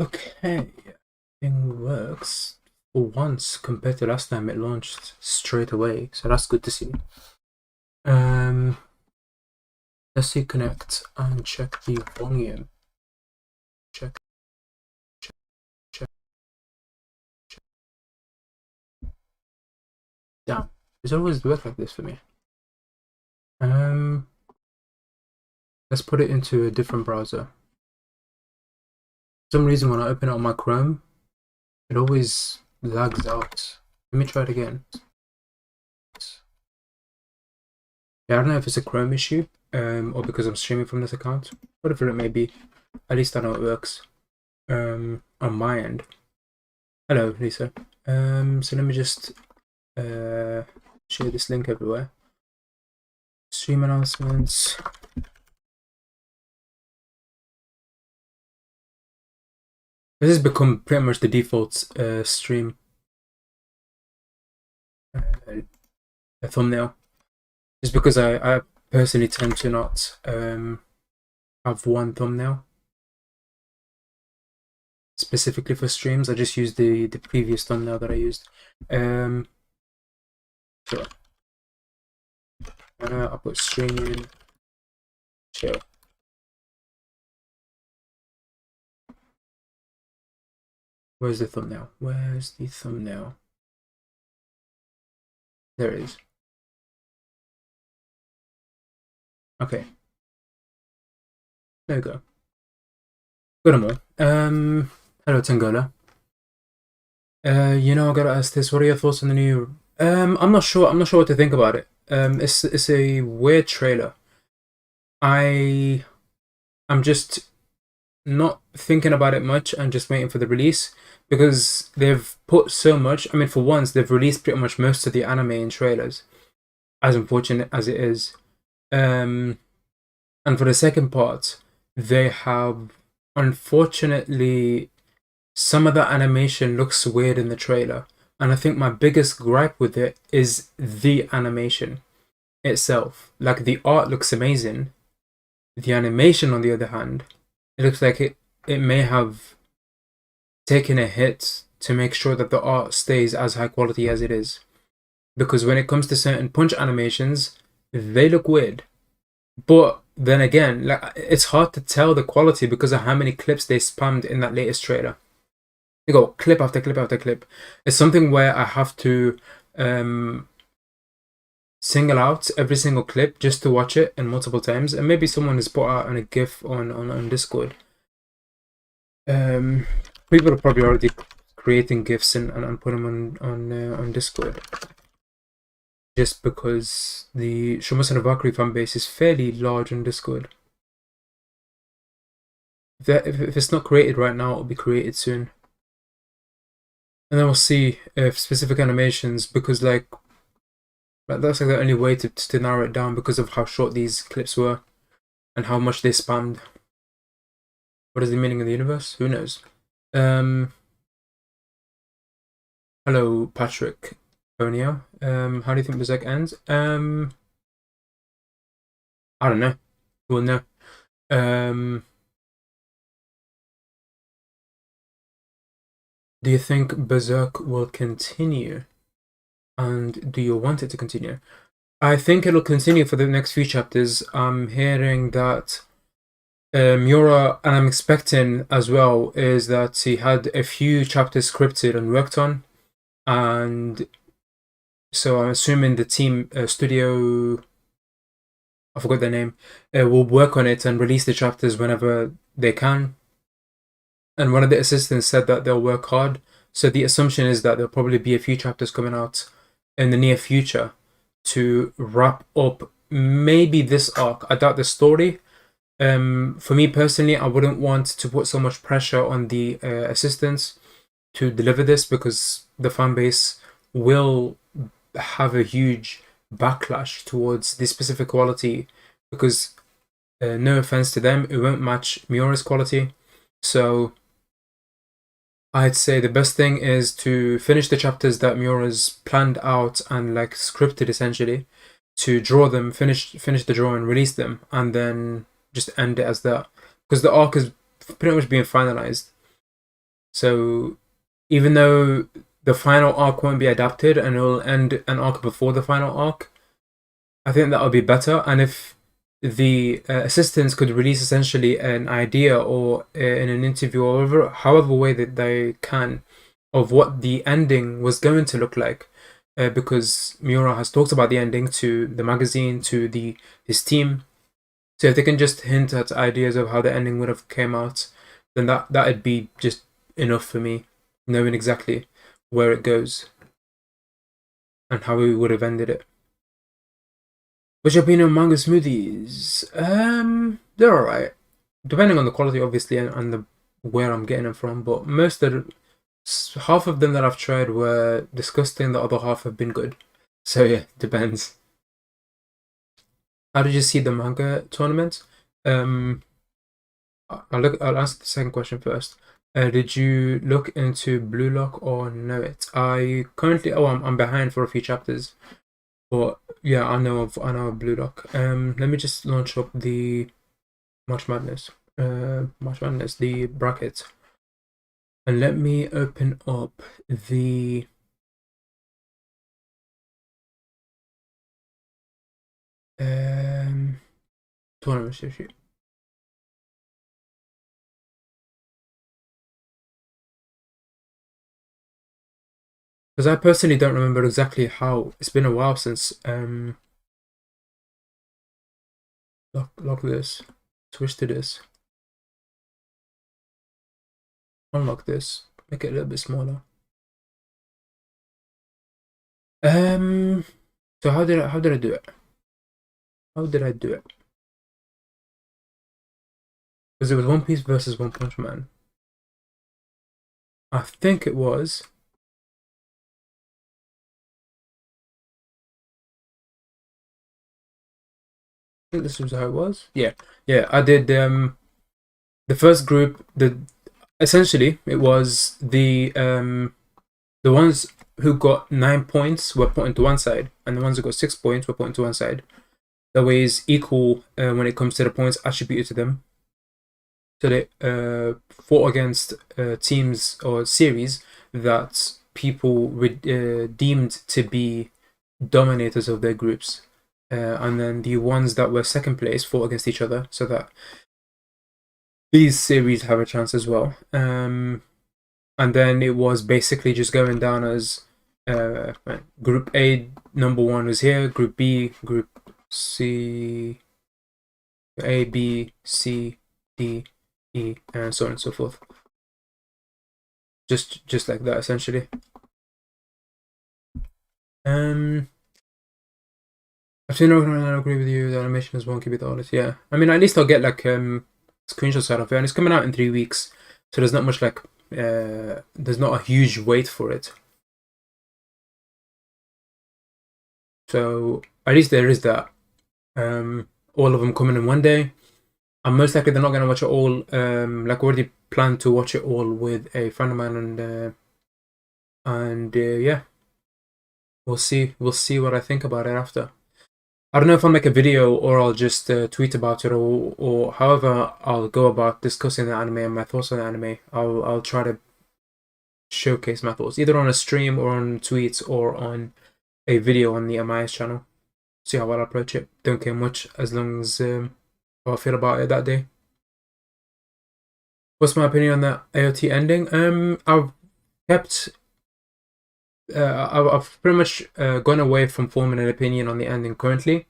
Okay, thing works for once compared to last time. It launched straight away, so that's good to see. Um, let's see connect and check the volume. Check, check, check, check. Damn, it's always work like this for me. Um, let's put it into a different browser. For some reason, when I open it on my Chrome, it always lags out. Let me try it again. Yeah, I don't know if it's a Chrome issue, or because I'm streaming from this account. Whatever it may be, at least I know it works. On my end. Hello, Lisa. So let me just share this link everywhere. Stream announcements. This has become pretty much the default stream thumbnail. Just because I personally tend to not have one thumbnail specifically for streams. I just use the previous thumbnail that I used. Sure. I'll put streaming. Chill. Where's the thumbnail? Where's the thumbnail? There it is. Okay. There we go. Good and more. Hello Tangola. I gotta ask this. What are your thoughts on the new? I'm not sure. I'm not sure what to think about it. It's a weird trailer. I'm just not thinking about it much and just waiting for the release because they've put so much. I mean, for once, they've released pretty much most of the anime in trailers, as unfortunate as it is. And for the second part, they have unfortunately some of the animation looks weird in the trailer. And I think my biggest gripe with it is the animation itself. Like the art looks amazing. The animation, on the other hand, it looks like it may have taken a hit to make sure that the art stays as high quality as it is. Because when it comes to certain punch animations, they look weird. But then again, like it's hard to tell the quality because of how many clips they spammed in that latest trailer. They go clip after clip after clip. It's something where I have to single out every single clip just to watch it and multiple times. And maybe someone has put out a GIF on Discord. People are probably already creating GIFs and putting them on Discord. Just because the Shumasa no Valkyrie fan base is fairly large on Discord. If it's not created right now, it'll be created soon. And then we'll see if specific animations, because like that's like the only way to narrow it down because of how short these clips were and how much they spammed. What is the meaning of the universe? Who knows? Hello, Patrick Bonio. How do you think Berserk ends? I don't know. We'll know. Do you think Berserk will continue? And do you want it to continue? I think it'll continue for the next few chapters. I'm hearing that Miura, and I'm expecting as well, is that he had a few chapters scripted and worked on. And so I'm assuming the team, studio, I forgot their name, will work on it and release the chapters whenever they can. And one of the assistants said that they'll work hard. So the assumption is that there'll probably be a few chapters coming out in the near future to wrap up maybe this arc. I doubt the story. For me personally, I wouldn't want to put so much pressure on the assistants to deliver this because the fan base will have a huge backlash towards this specific quality because no offense to them, it won't match Miura's quality. So I'd say the best thing is to finish the chapters that Miura's planned out and like scripted essentially, to draw them, finish the drawing, release them, and then just end it as that. Because the arc is pretty much being finalized. So even though the final arc won't be adapted and it'll end an arc before the final arc, I think that would be better. And if the assistants could release essentially an idea or in an interview or however way that they can of what the ending was going to look like, because Miura has talked about the ending to the magazine, to his team. So if they can just hint at ideas of how the ending would have came out, then that'd be just enough for me, knowing exactly where it goes and how we would have ended it. What's your opinion on manga smoothies? They're alright, depending on the quality, obviously, and the where I'm getting them from. But half of them that I've tried were disgusting. The other half have been good. So yeah, depends. How did you see the manga tournament? I'll ask the second question first. Did you look into Blue Lock or know it? I'm behind for a few chapters, but yeah, I know of Blue Lock. Let me just launch up the March Madness, the bracket, and let me open up the tournament sheet. Because I personally don't remember exactly how. It's been a while since lock this, switch to this, unlock this, make it a little bit smaller. So how did I do it? How did I do it? Because it was One Piece versus One Punch Man. I think it was. I think this was how it was. Yeah, I did the first group. Essentially it was the ones who got 9 points were put into one side, and the ones who got 6 points were put into one side. That way is equal when it comes to the points attributed to them. So they fought against teams or series that people deemed to be dominators of their groups. And then the ones that were second place fought against each other so that these series have a chance as well. And then it was basically just going down as Group A, number 1 was here, Group B, Group C, A, B, C, D, E, and so on and so forth. Just like that, essentially. I've seen I agree with you. The animation is wonky with all this. Yeah, I mean, at least I'll get like screenshots out of it, and it's coming out in 3 weeks, so there's not much like there's not a huge wait for it. So at least there is that. All of them coming in one day. And most likely they're not gonna watch it all. Like already planned to watch it all with a friend of mine, and yeah, we'll see. We'll see what I think about it after. I don't know if I'll make a video or I'll just tweet about it, or however I'll go about discussing the anime and my thoughts on the anime. I'll try to showcase my thoughts either on a stream or on tweets or on a video on the Amai's channel. See how I'll approach it. Don't care much as long as how I feel about it that day. What's my opinion on the AOT ending? I've kept. I've pretty much gone away from forming an opinion on the ending currently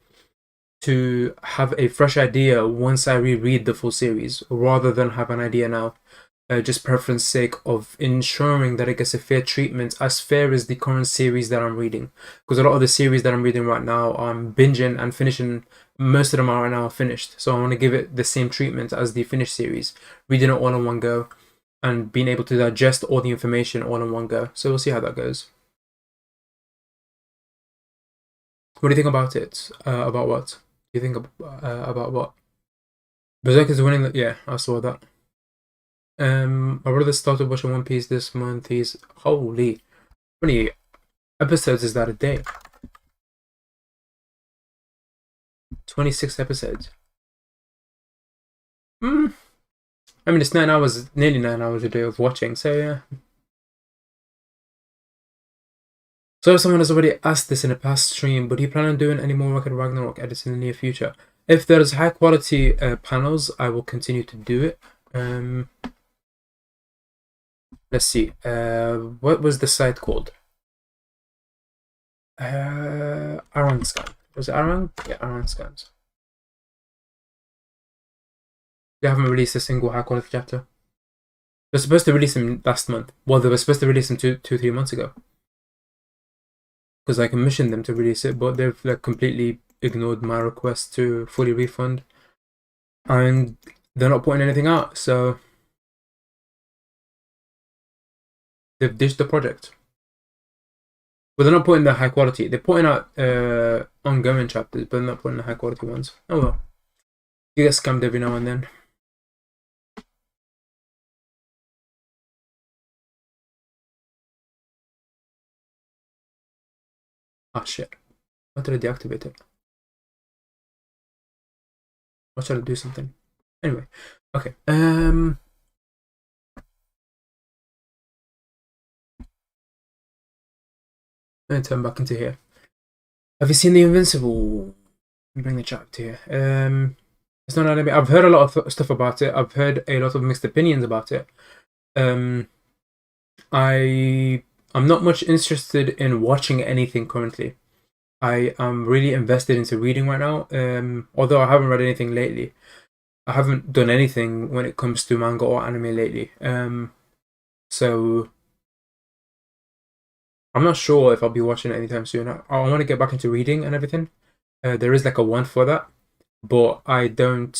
to have a fresh idea once I reread the full series, rather than have an idea now. Just preference sake of ensuring that it gets a fair treatment, as fair as the current series that I'm reading. Because a lot of the series that I'm reading right now, I'm binging and finishing. Most of them are right now finished, so I want to give it the same treatment as the finished series, reading it all in one go, and being able to digest all the information all in one go. So we'll see how that goes. What do you think about it? About what? Do you think about what? Berserk is winning. Yeah, I saw that. My brother started watching One Piece this month. He's holy. How many episodes is that a day? 26 episodes. I I mean, it's 9 hours, nearly 9 hours a day of watching, so yeah. So someone has already asked this in a past stream, but do you plan on doing any more work at Ragnarok edits in the near future? If there's high quality panels, I will continue to do it. Let's see. What was the site called? Arang Scan. Was it Arang? Yeah, Arang Scans. They haven't released a single high quality chapter. They're supposed to release them last month. Well, they were supposed to release them 3 months ago. Because I commissioned them to release it, but they've like completely ignored my request to fully refund. And they're not putting anything out, so they've ditched the project. But they're not putting the high quality. They're putting out ongoing chapters, but they're not putting the high quality ones. Oh well. You get scammed every now and then. Ah shit. Why did I deactivate it? Why should I do something? Anyway. Okay. Let me turn back into here. Have you seen The Invincible? Bring the chat to here. It's not anime. I've heard a lot of stuff about it. I've heard a lot of mixed opinions about it. I'm not much interested in watching anything currently. I am really invested into reading right now. Although I haven't read anything lately. I haven't done anything when it comes to manga or anime lately. So I'm not sure if I'll be watching it anytime soon. I want to get back into reading and everything. There is like a want for that, but I don't.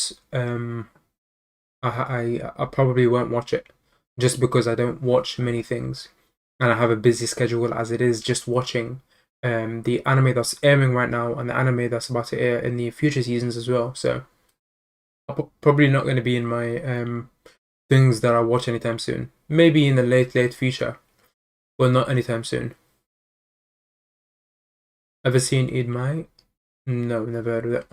I probably won't watch it just because I don't watch many things, and I have a busy schedule as it is. Just watching the anime that's airing right now and the anime that's about to air in the future seasons as well. So I'm probably not going to be in my things that I watch anytime soon. Maybe in the late future, but not anytime soon. Ever seen Eid Mai? No, never heard of it.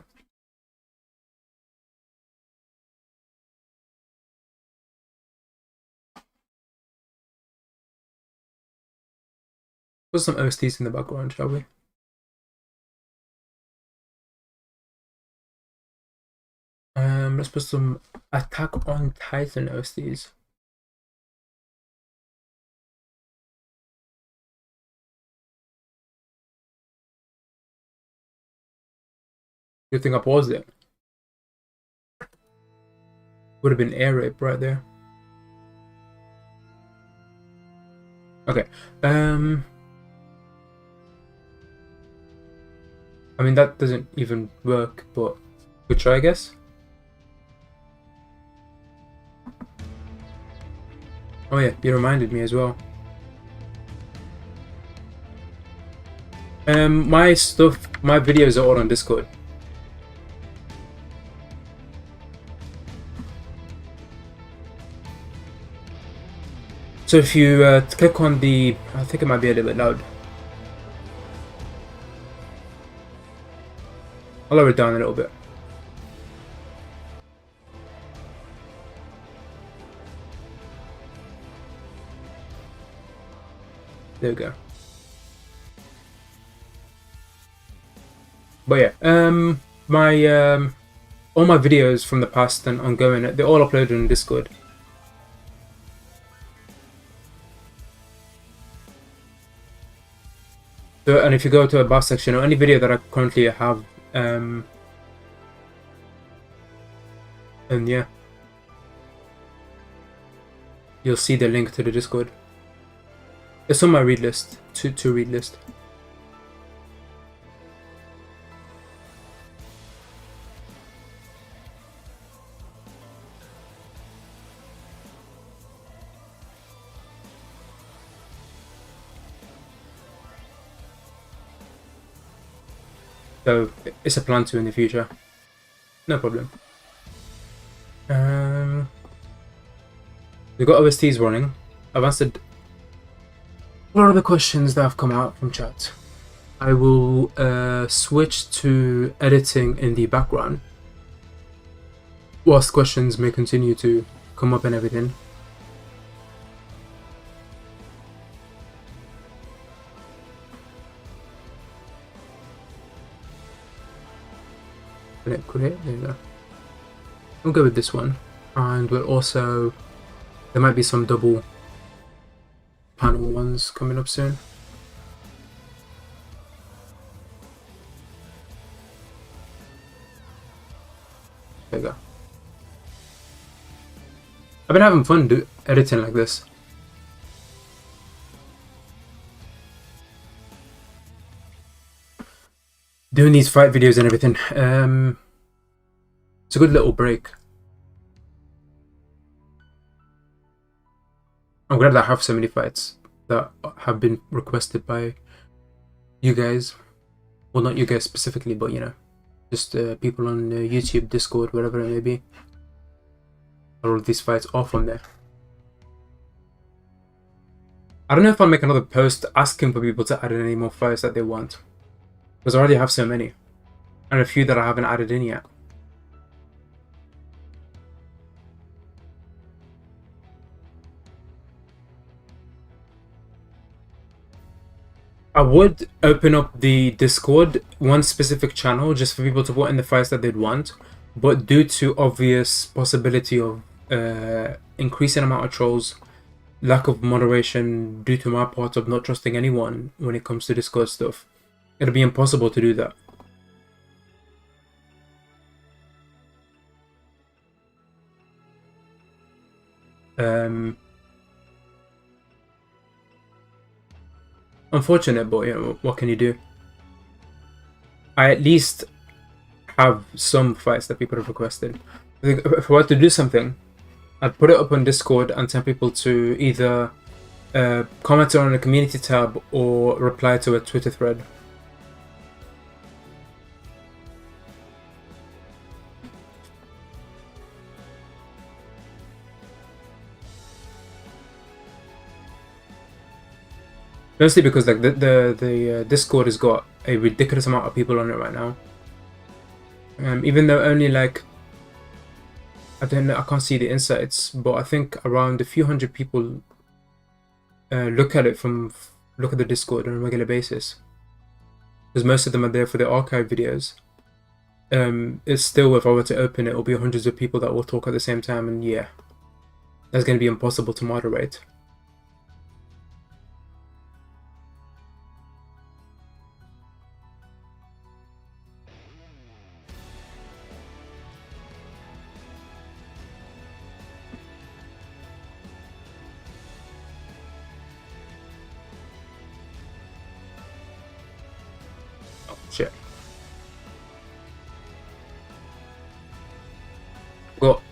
Put some OSTs in the background, shall we? Let's put some Attack on Titan OSTs. Good thing I paused it. Would have been air rape right there. Okay. I mean that doesn't even work, but good try, I guess. Oh yeah, you reminded me as well. My videos are all on Discord. So if you click on the, I think it might be a little bit loud. I'll lower it down a little bit. There we go. But yeah, my all my videos from the past and ongoing, they're all uploaded on Discord. So, and if you go to a bar section or any video that I currently have, and yeah, you'll see the link to the Discord. It's on my read list, to read list. So it's a plan to in the future. No problem. We've got OSTs running. I've answered a lot of the questions that have come out from chat. I will switch to editing in the background, whilst questions may continue to come up and everything. There you go. We'll go with this one, and we'll also, there might be some double panel ones coming up soon. There you go. I've been having fun editing like this. Doing these fight videos and everything. It's a good little break. I'm glad that I have so many fights that have been requested by you guys. Well, not you guys specifically, but you know, just people on YouTube, Discord, whatever it may be. All of these fights are from there. I don't know if I'll make another post asking for people to add in any more fights that they want, because I already have so many, and a few that I haven't added in yet. I would open up the Discord, one specific channel, just for people to put in the fights that they'd want, but due to obvious possibility of increasing amount of trolls, lack of moderation due to my part of not trusting anyone when it comes to Discord stuff, it'll be impossible to do that. Unfortunate, but you know, what can you do? I at least have some fights that people have requested. If I were to do something, I'd put it up on Discord and tell people to either comment on a community tab or reply to a Twitter thread. Mostly because like the Discord has got a ridiculous amount of people on it right now. Even though only like, I don't know, I can't see the insights, but I think around a few hundred people look at the Discord on a regular basis, because most of them are there for the archive videos. It's still, if I were to open it, it'll be hundreds of people that will talk at the same time, and yeah, that's going to be impossible to moderate. Oh shit. Got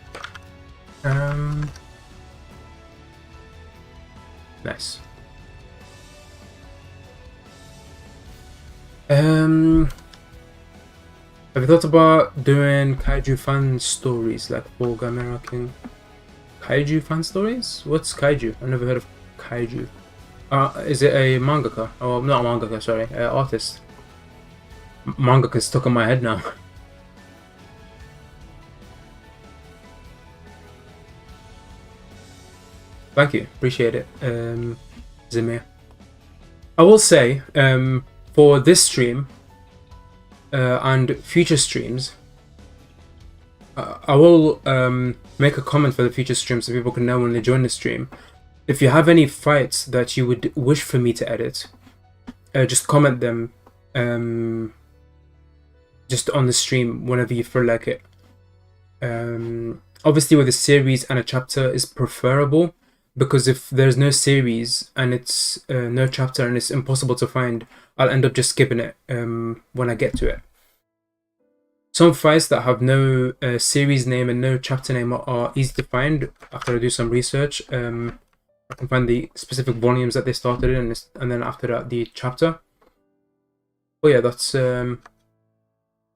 nice. Have you thought about doing kaiju fan stories like for Gamera King? Kaiju fan stories? What's kaiju? I've never heard of kaiju. Is it a mangaka? Oh, not a mangaka, sorry, artist. Mangaka's stuck in my head now. Thank you, appreciate it, Zamir. I will say, for this stream and future streams, I will make a comment for the future streams so people can know when they join the stream. If you have any fights that you would wish for me to edit, just comment them just on the stream whenever you feel like it. Obviously with a series and a chapter is preferable, because if there's no series and it's no chapter and it's impossible to find, I'll end up just skipping it when I get to it. Some fights that have no series name and no chapter name are easy to find after I do some research. I can find the specific volumes that they started in, and then after that the chapter. Oh yeah, that's you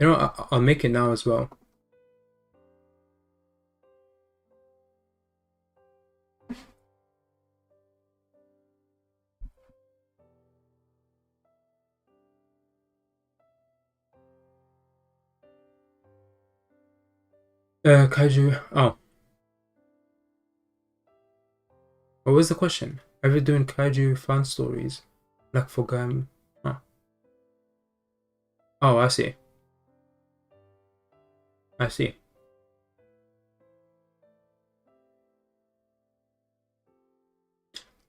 know, I'll make it now as well. Kaiju. Oh, What was the question? Are you doing kaiju fan stories? Like for Huh. Oh, I see. I see.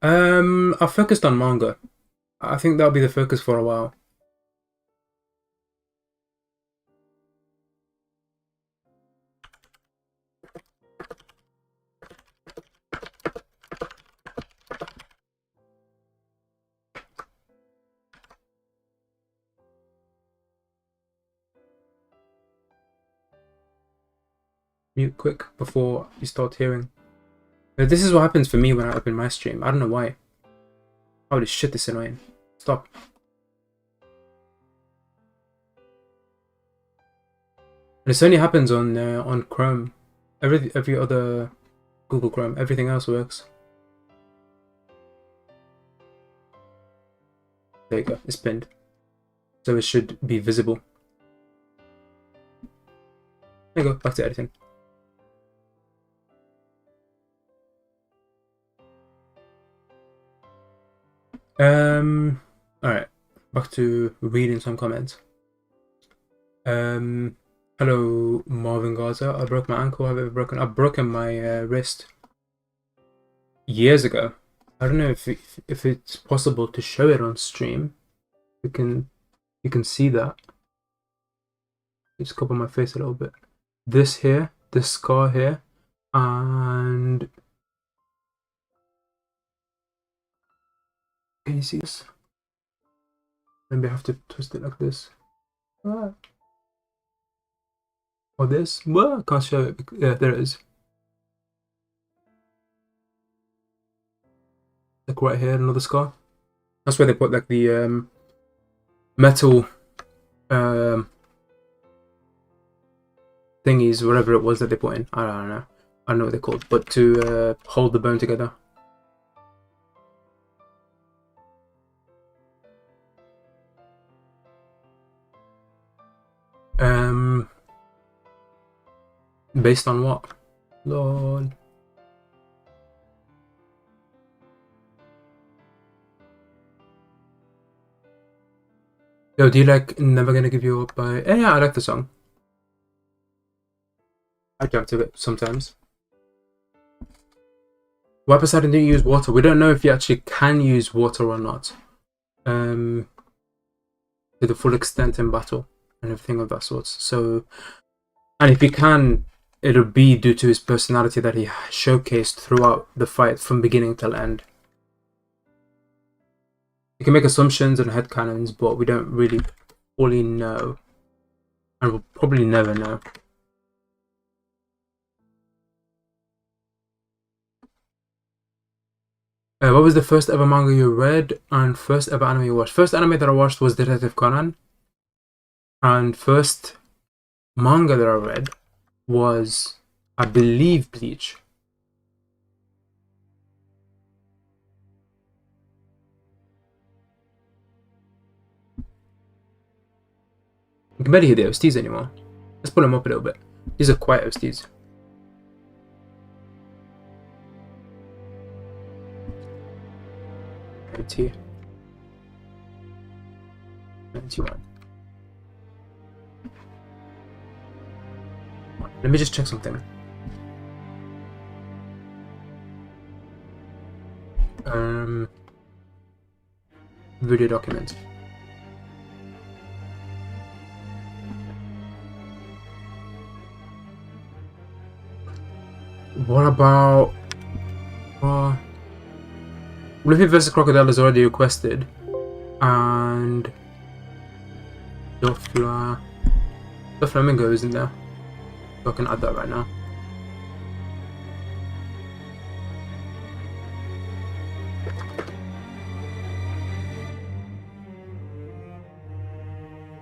I focused on manga. I think that'll be the focus for a while. Mute quick before you start hearing. This is what happens for me when I open my stream. I don't know why. Holy shit, this is annoying. Stop. And this only happens on Chrome. Every other Google Chrome, everything else works. There you go. It's pinned, so it should be visible. There you go. Back to editing. Alright, back to reading some comments. Hello, Marvin Gaza. I broke my ankle. I've broken my wrist years ago. I don't know if it's possible to show it on stream. You can see that. Just cover my face a little bit. This here, this scar here, and can you see this? Maybe I have to twist it like this. Or this. Well, I can't show it. Yeah, there it is. Like right here, another scar. That's where they put like the metal thingies, whatever it was that they put in. I don't know. I don't know what they're called, but to hold the bone together. Based on what? Lol. Yo, do you like Never Gonna Give You Up by... Yeah, I like the song. I jump to it sometimes. Why Poseidon didn't use water? We don't know if you actually can use water or not. To the full extent in battle and everything of that sort. So, and if he can, it'll be due to his personality that he showcased throughout the fight from beginning till end. You can make assumptions and headcanons, but we don't really fully know. And we'll probably never know. What was the first ever manga you read and first ever anime you watched? First anime that I watched was Detective Conan. And first manga that I read was, I believe, Bleach. You can barely hear the OSTs anymore. Let's pull them up a little bit. These are quiet OSTs. It's here. 91. Let me just check something. Video document. What about Luffy vs. Crocodile is already requested, and the Flamingo isn't there, so I can add that right now.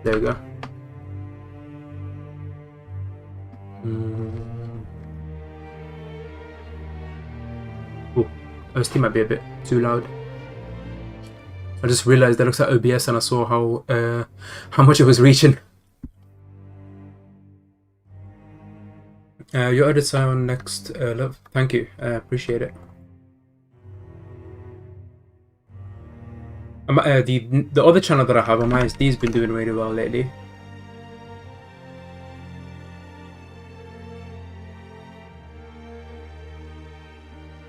There we go. Oh, OST might be a bit too loud. I just realized that looks at OBS and I saw how much it was reaching. Your edits are on next, love. Thank you. I appreciate it. The other channel that I have on my SD has been doing really well lately.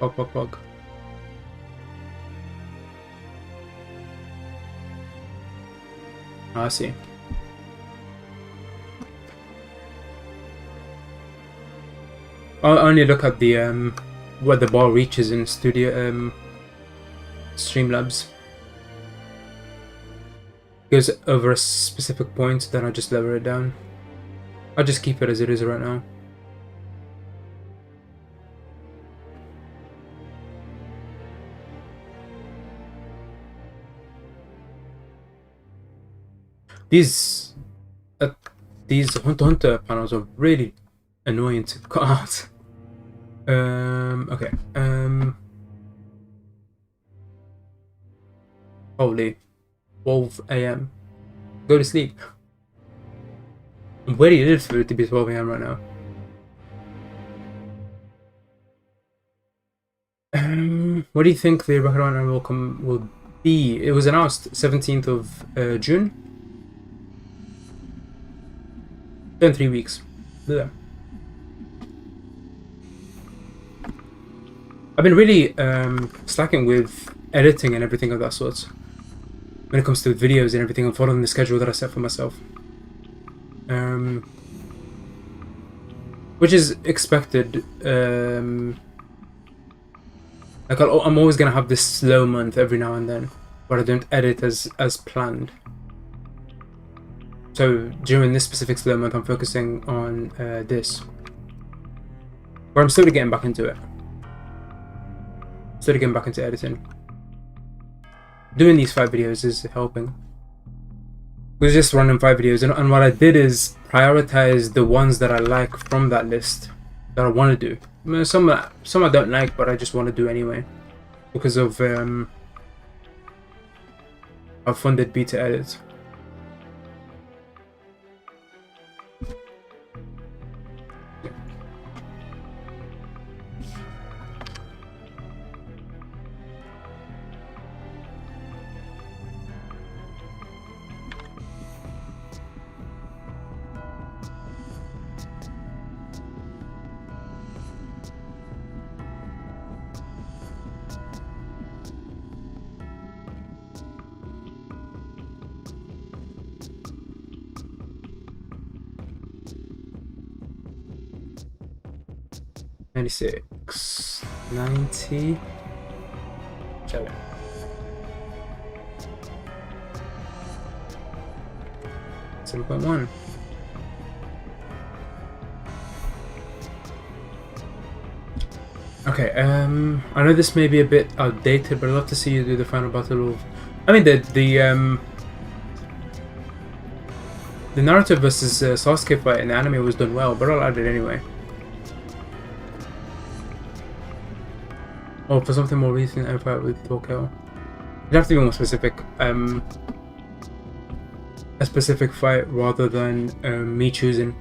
Pog. Oh, I see. I'll only look at the where the bar reaches in Studio Streamlabs. Goes over a specific point, then I just lower it down. I'll just keep it as it is right now. These Hunter panels are really annoying to cut out. Okay. Holy 12 AM. Go to sleep. Where do you live for it to be 12 AM right now? What do you think the Rahman will be? It was announced 17th of June. In 3 weeks. Yeah. I've been really slacking with editing and everything of that sort. When it comes to videos and everything, I'm following the schedule that I set for myself. Which is expected. Like I'm always gonna have this slow month every now and then, where I don't edit as planned. So during this specific slow month, I'm focusing on this, where I'm slowly getting back into it. Slowly getting back into editing. Doing these 5 videos is helping. We're just running 5 videos, and what I did is prioritize the ones that I like from that list that I want to do. I mean, some I don't like, but I just want to do anyway because of how fun they'd be to edit. $96, $90, $7. $7.1. Okay, I know this may be a bit outdated, but I'd love to see you do the final battle of... I mean, the Naruto versus Sasuke fight in the anime was done well, but I'll add it anyway. Oh, for something more recent, I fight with Tokyo. You'd have to be more specific. A specific fight rather than me choosing.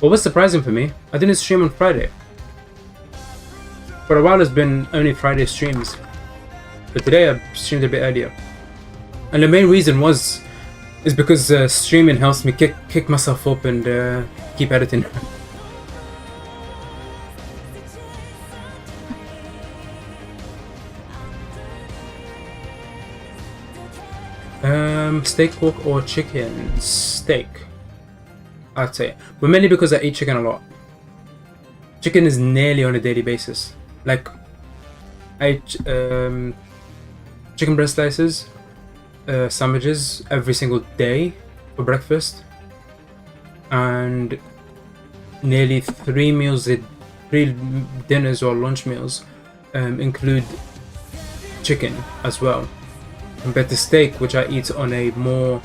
What was surprising for me, I didn't stream on Friday. For a while it's been only Friday streams, but today I streamed a bit earlier. And the main reason is because streaming helps me kick myself up and keep editing. Steak, pork, or chicken? Steak, I'd say, but mainly because I eat chicken a lot. Chicken is nearly on a daily basis. Like, I chicken breast slices, sandwiches every single day for breakfast, and nearly 3 dinners or lunch meals include chicken as well, compared to steak, which I eat on a more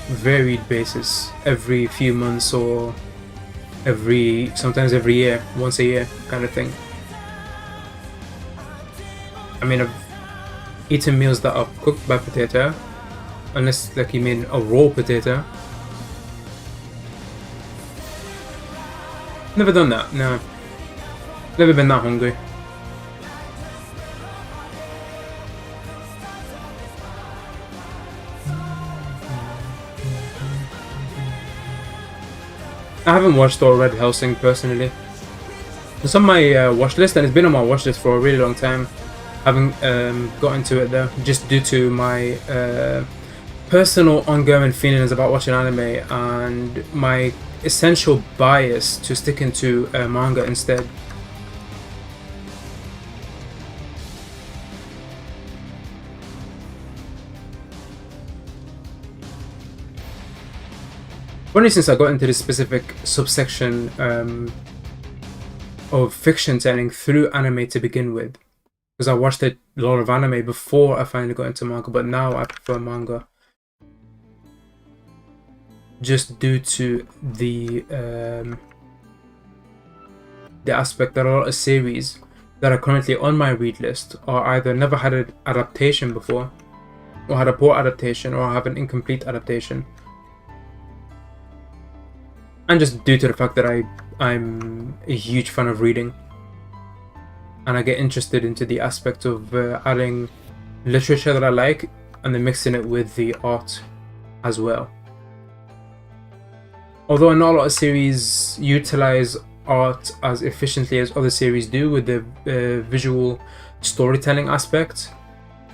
varied basis every few months or sometimes every year, once a year kind of thing. I mean, I've eaten meals that are cooked by potato, unless like you mean a raw potato. Never done that, no. Never been that hungry. I haven't watched or read Hellsing personally. It's on my watch list, and it's been on my watch list for a really long time. Haven't got into it though, just due to my personal ongoing feelings about watching anime and my essential bias to stick into manga instead. Only since I got into this specific subsection of fiction telling through anime to begin with, because I watched a lot of anime before I finally got into manga, but now I prefer manga just due to the aspect that a lot of series that are currently on my read list are either never had an adaptation before, or had a poor adaptation, or have an incomplete adaptation. And just due to the fact that I'm a huge fan of reading, and I get interested into the aspect of adding literature that I like and then mixing it with the art as well. Although not a lot of series utilize art as efficiently as other series do with the visual storytelling aspect,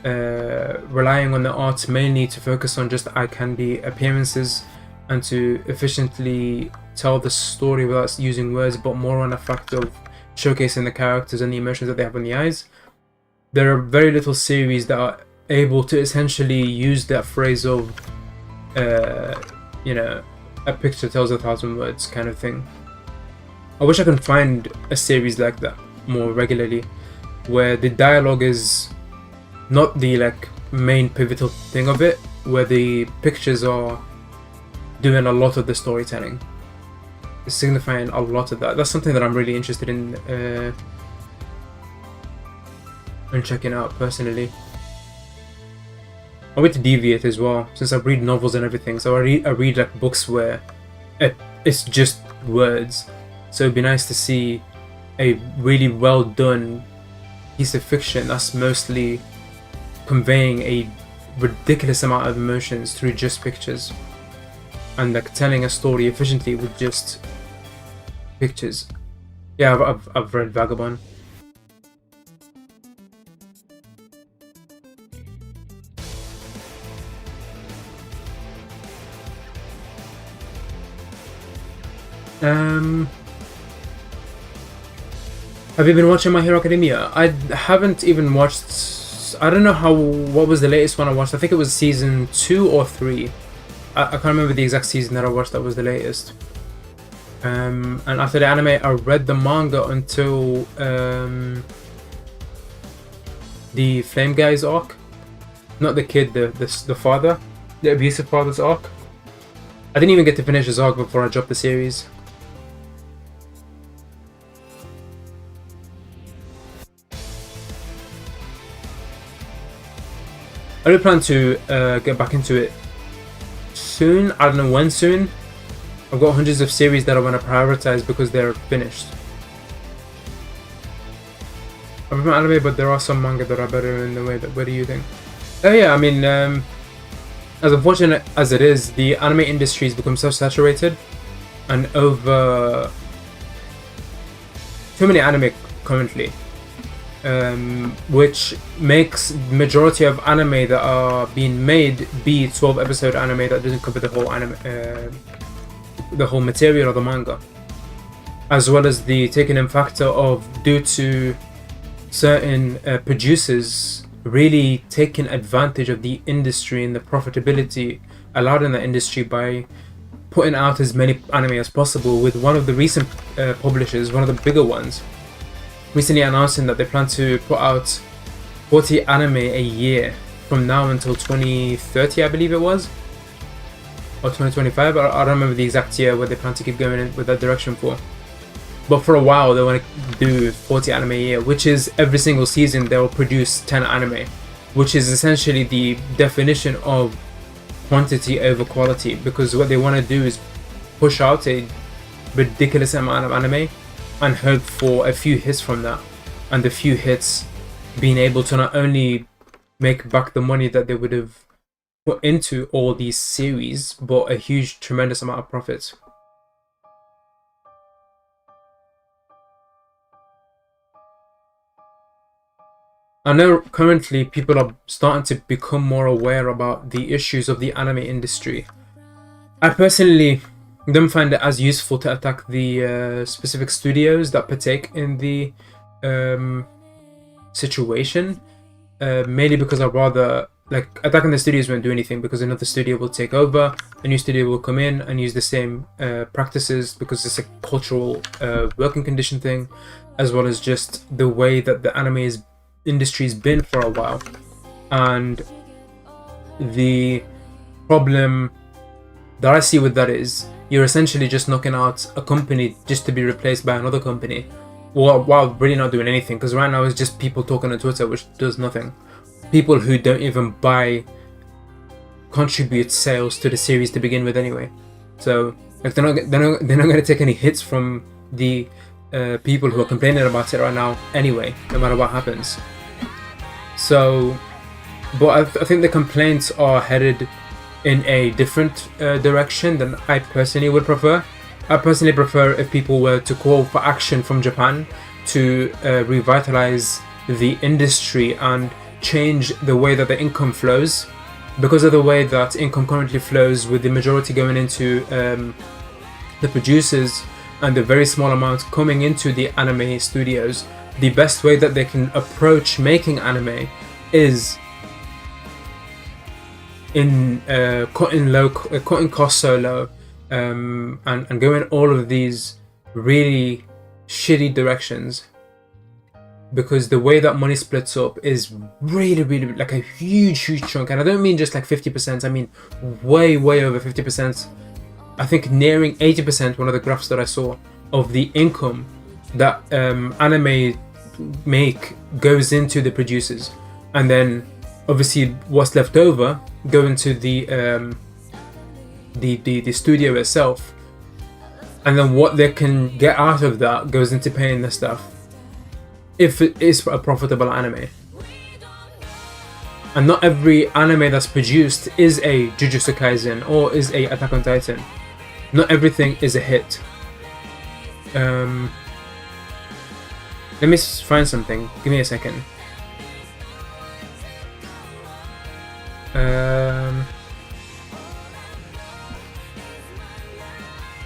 relying on the art mainly to focus on just eye candy appearances and to efficiently tell the story without using words, but more on the fact of showcasing the characters and the emotions that they have in the eyes. There are very little series that are able to essentially use that phrase of, a picture tells 1,000 words kind of thing. I wish I could find a series like that more regularly, where the dialogue is not the main pivotal thing of it, where the pictures are doing a lot of the storytelling, signifying a lot of that. That's something that I'm really interested in checking out personally. I went to Deviate as well, since I read novels and everything, so I read books where it's just words, so it'd be nice to see a really well done piece of fiction that's mostly conveying a ridiculous amount of emotions through just pictures, and telling a story efficiently with just pictures. Yeah, I've read Vagabond. Have you been watching My Hero Academia? I haven't even watched. I don't know what was the latest one I watched. I think it was season 2 or 3. I can't remember the exact season that I watched that was the latest. And after the anime, I read the manga until the Flame Guy's arc. Not the kid, the father, the abusive father's arc. I didn't even get to finish his arc before I dropped the series. I do plan to get back into it soon. I don't know when soon. I've got hundreds of series that I want to prioritize because they're finished. I prefer anime, but there are some manga that are better in the way that. What do you think? Oh yeah, I mean, as unfortunate as it is, the anime industry has become so saturated, and over too many anime currently. Which makes the majority of anime that are being made be 12-episode anime that doesn't cover the whole anime, the whole material of the manga, as well as the taken in factor of, due to certain producers really taken advantage of the industry and the profitability allowed in the industry by putting out as many anime as possible, with one of the recent publishers, one of the bigger ones, recently announcing that they plan to put out 40 anime a year from now until 2030, I believe it was, or 2025. I don't remember the exact year where they plan to keep going in with that direction for. But for a while, they want to do 40 anime a year, which is every single season they will produce 10 anime, which is essentially the definition of quantity over quality, because what they want to do is push out a ridiculous amount of anime and hope for a few hits from that, and the few hits being able to not only make back the money that they would have put into all these series, but a huge, tremendous amount of profits. I know currently people are starting to become more aware about the issues of the anime industry. I personally don't find it as useful to attack the specific studios that partake in the situation, mainly because I'd rather, like, attacking the studios won't do anything, because another studio will take over, a new studio will come in and use the same practices, because it's a cultural working condition thing, as well as just the way that the anime industry's been for a while. And the problem that I see with that is you're essentially just knocking out a company just to be replaced by another company, while really not doing anything, because right now it's just people talking on Twitter, which does nothing. People who don't even contribute sales to the series to begin with anyway. So like they're not going to take any hits from the people who are complaining about it right now anyway, no matter what happens. So, but I think the complaints are headed in a different direction than I personally would prefer. I personally prefer if people were to call for action from Japan to revitalize the industry and change the way that the income flows, because of the way that income currently flows, with the majority going into the producers and the very small amount coming into the anime studios. The best way that they can approach making anime is in cutting costs so low, and going all of these really shitty directions, because the way that money splits up is really, really like a huge chunk. And I don't mean just like 50%, I mean way over 50%. I think nearing 80%, one of the graphs that I saw, of the income that anime make goes into the producers, and then obviously what's left over go into the studio itself, and then what they can get out of that goes into paying the stuff, if it is a profitable anime. And not every anime that's produced is a Jujutsu Kaisen or is a Attack on Titan. Not everything is a hit. Let me find something. Give me a second.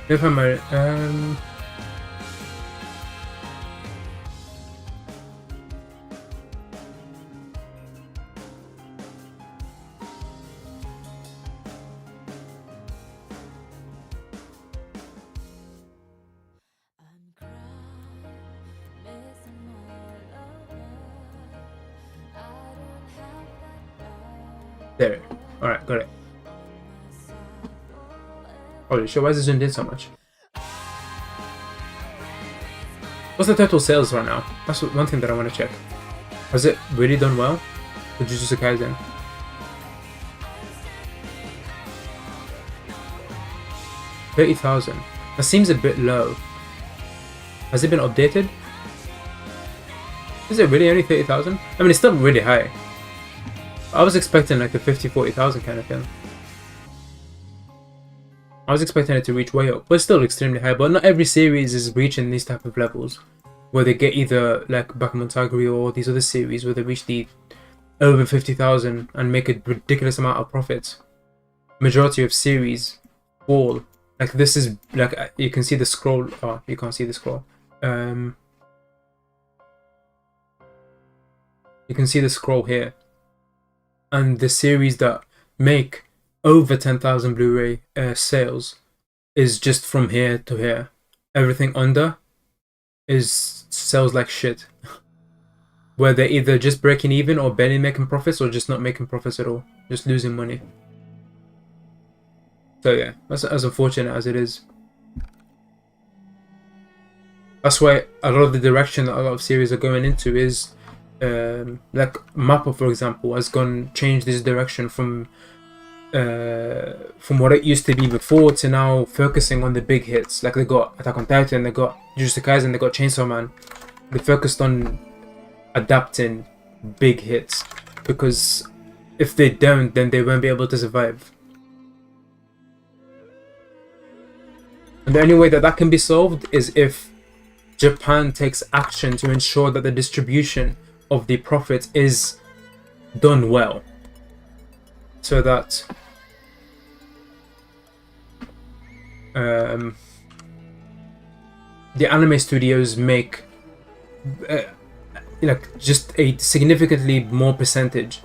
If I'm there. Alright, got it. Holy shit, why is it zoomed in so much? What's the total sales right now? That's one thing that I want to check. Has it really done well for Jujutsu Kaisen? $30,000. That seems a bit low. Has it been updated? Is it really only 30,000? I mean, it's still really high. I was expecting like the 40,000 kind of thing. I was expecting it to reach way up, but it's still extremely high. But not every series is reaching these type of levels, where they get either like Bakemonogatari or these other series where they reach the over 50,000 and make a ridiculous amount of profits. Majority of series fall. Like this is like, you can see the scroll. Oh, you can't see the scroll. You can see the scroll here. and the series that make over 10,000 Blu-ray sales is just from here to here. Everything under is sells like shit. Where they're either just breaking even or barely making profits or just not making profits at all. Just losing money. So yeah, that's as unfortunate as it is. That's why a lot of the direction that a lot of series are going into is like Mappa, for example, has changed this direction from what it used to be before to now focusing on the big hits. Like they got Attack on Titan, they got Jujutsu Kaisen, they got Chainsaw Man. They focused on adapting big hits, because if they don't, then they won't be able to survive. And the only way that that can be solved is if Japan takes action to ensure that the distribution of the profit is done well, so that the anime studios make just a significantly more percentage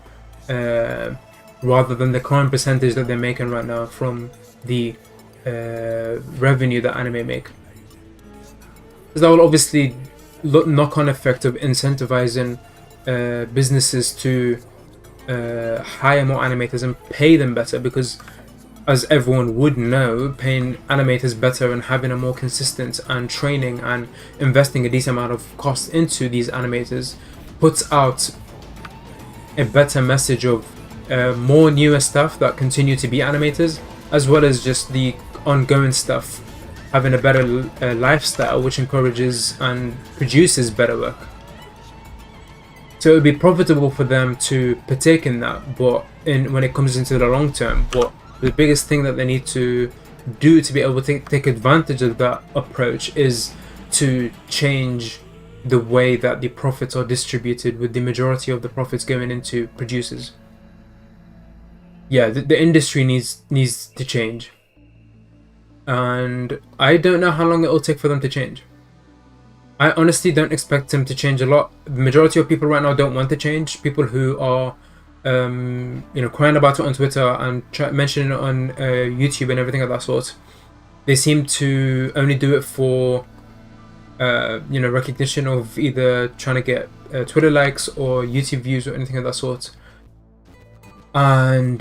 rather than the current percentage that they're making right now from the revenue that anime make. Because that will obviously knock-on effect of incentivizing businesses to hire more animators and pay them better, because as everyone would know, paying animators better and having a more consistent and training and investing a decent amount of cost into these animators puts out a better message of more newer stuff that continue to be animators, as well as just the ongoing stuff having a better lifestyle, which encourages and produces better work. So it would be profitable for them to partake in that, but when it comes into the long term, but the biggest thing that they need to do to be able to take advantage of that approach is to change the way that the profits are distributed, with the majority of the profits going into producers. Yeah, the industry needs to change. And I don't know how long it will take for them to change. I honestly don't expect them to change a lot. The majority of people right now don't want to change. People who are crying about it on Twitter and mentioning it on YouTube and everything of that sort, they seem to only do it for recognition of either trying to get Twitter likes or YouTube views or anything of that sort. And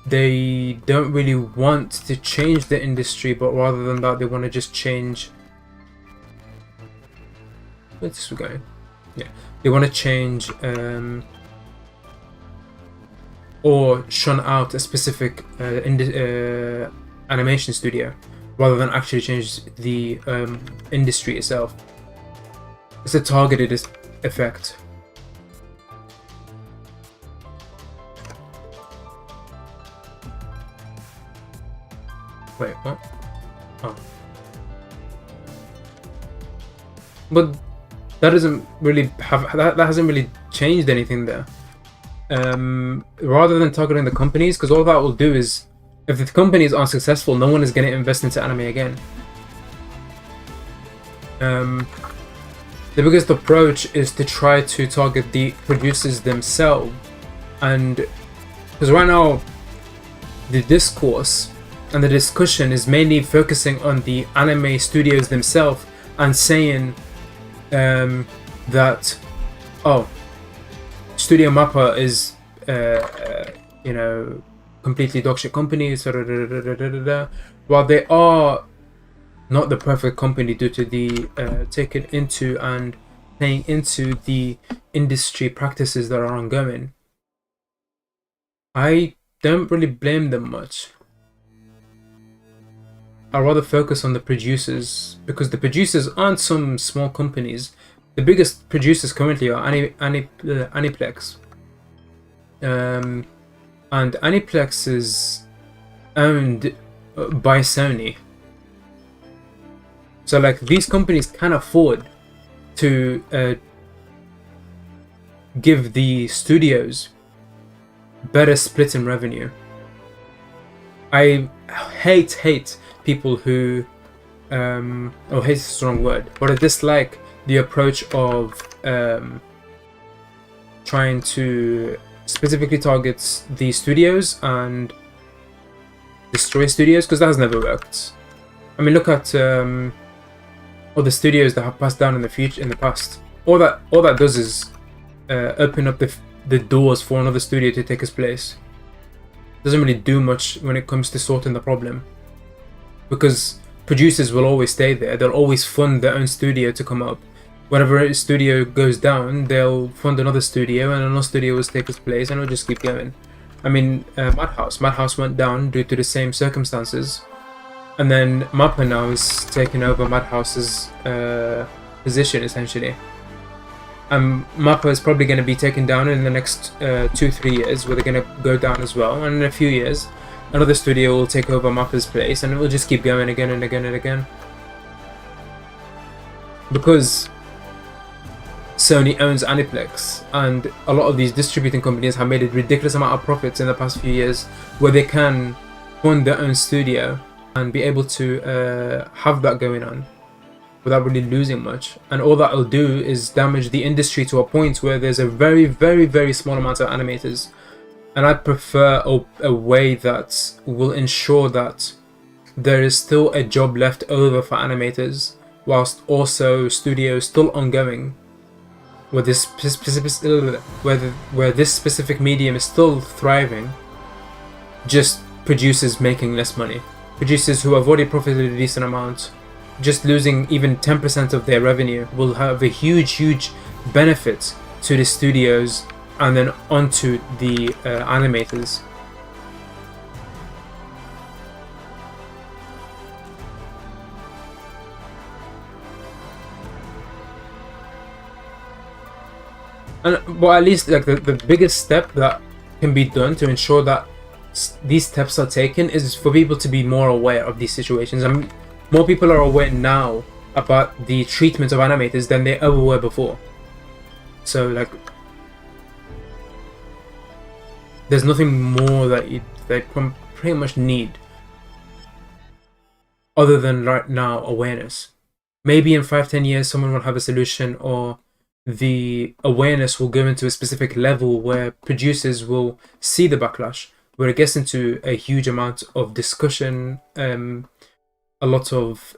they don't really want to change the industry, but rather than that, they want to just change. Where's this going? Yeah, they want to change or shun out a specific animation studio, rather than actually change the industry itself. It's a targeted effect. Wait, what? Oh. But that doesn't really that hasn't really changed anything there. Rather than targeting the companies, because all that will do is, if the companies aren't successful, no one is going to invest into anime again. The biggest approach is to try to target the producers themselves, and because right now the discourse and the discussion is mainly focusing on the anime studios themselves and saying that, oh, Studio Mappa is completely dogshit company, while they are not the perfect company due to the taking into and playing into the industry practices that are ongoing. I don't really blame them much. I'd rather focus on the producers, because the producers aren't some small companies. The biggest producers currently are Aniplex. And Aniplex is owned by Sony. So like, these companies can afford to give the studios better split in revenue. I hate people who hate is a strong word, but I dislike the approach of trying to specifically target the studios and destroy studios, because that has never worked. I mean, look at all the studios that have passed down in the past. All that does is open up the doors for another studio to take its place. Doesn't really do much when it comes to sorting the problem, because producers will always stay there. They'll always fund their own studio to come up. Whenever a studio goes down, they'll fund another studio, and another studio will take its place, and it'll just keep going. I mean, Madhouse went down due to the same circumstances, and then Mappa now is taking over Madhouse's position, essentially. Mappa is probably going to be taken down in the next 2-3 years, where they're going to go down as well, and in a few years another studio will take over Mappa's place, and it will just keep going again and again and again. Because Sony owns Aniplex, and a lot of these distributing companies have made a ridiculous amount of profits in the past few years, where they can fund their own studio and be able to have that going on without really losing much. And all that will do is damage the industry to a point where there's a very, very, very small amount of animators. And I prefer a way that will ensure that there is still a job left over for animators, whilst also studios still ongoing, where this specific medium is still thriving, just producers making less money. Producers who have already profited a decent amount, just losing even 10% of their revenue will have a huge benefit to the studios and then onto the animators. But at least like the biggest step that can be done to ensure that these steps are taken is for people to be more aware of these situations. I mean, more people are aware now about the treatment of animators than they ever were before. So like, there's nothing more that they pretty much need other than right now awareness. Maybe in 5-10 years someone will have a solution, or the awareness will go into a specific level where producers will see the backlash, where it gets into a huge amount of discussion, a lot of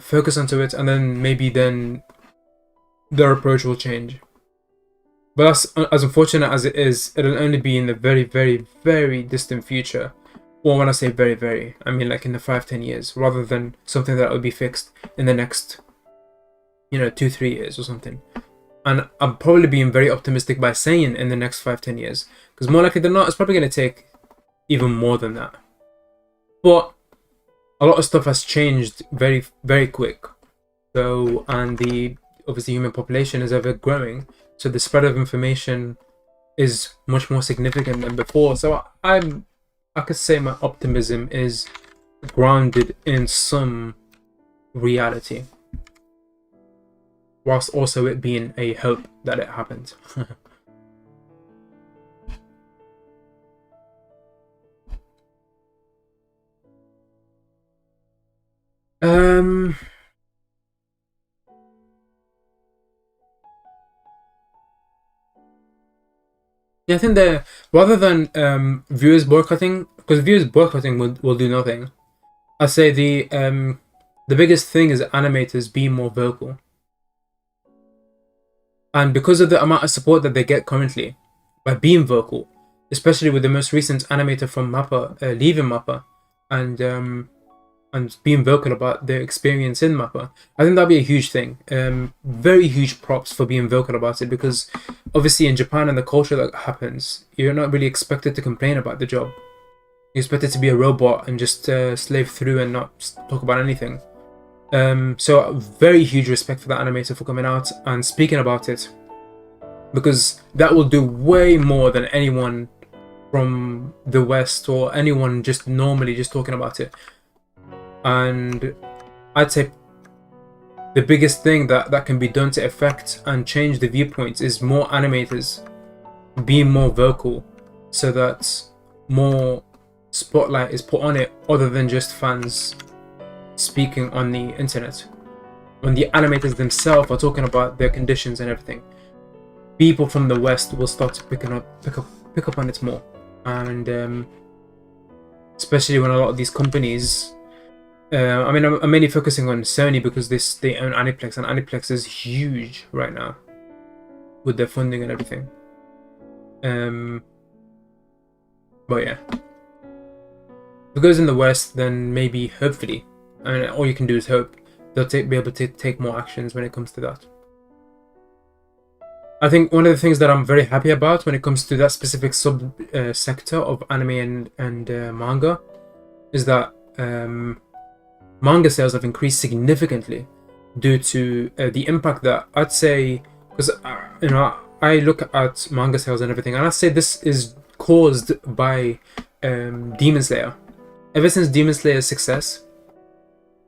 focus onto it, and then maybe then their approach will change. But that's, as unfortunate as it is, it'll only be in the very, very, very distant future. Or when I say very, very, I mean like in the 5-10 years, rather than something that will be fixed in the next, 2-3 years or something. And I'm probably being very optimistic by saying in the next 5-10 years, because more likely than not, it's probably going to take even more than that. But a lot of stuff has changed very, very quick. So, and the obviously human population is ever growing, so the spread of information is much more significant than before. So I could say my optimism is grounded in some reality, whilst also it being a hope that it happened. Yeah, I think that rather than viewers boycotting, because viewers boycotting will do nothing, I say the biggest thing is animators being more vocal. And because of the amount of support that they get currently by being vocal, especially with the most recent animator from Mappa leaving Mappa and being vocal about their experience in Mappa, I think that'd be a huge thing. Very huge props for being vocal about it, because obviously in Japan and the culture that happens, you're not really expected to complain about the job. You're expected to be a robot and just slave through and not talk about anything. So very huge respect for that animator for coming out and speaking about it, because that will do way more than anyone from the West or anyone just normally just talking about it. And I'd say the biggest thing that can be done to affect and change the viewpoints is more animators being more vocal, so that more spotlight is put on it other than just fans speaking on the internet, when the animators themselves are talking about their conditions and everything. people from the West will start to pick up on it more, and especially when a lot of these companies. I mean, I'm mainly focusing on Sony because they own Aniplex, and Aniplex is huge right now with their funding and everything. But yeah, if it goes in the West, then maybe, hopefully, I mean, all you can do is hope they'll be able to take more actions when it comes to that. I think one of the things that I'm very happy about when it comes to that specific sector of anime and manga is that manga sales have increased significantly due to the impact that I'd say, because I look at manga sales and everything, and I'd say this is caused by Demon Slayer. Ever since Demon Slayer's success,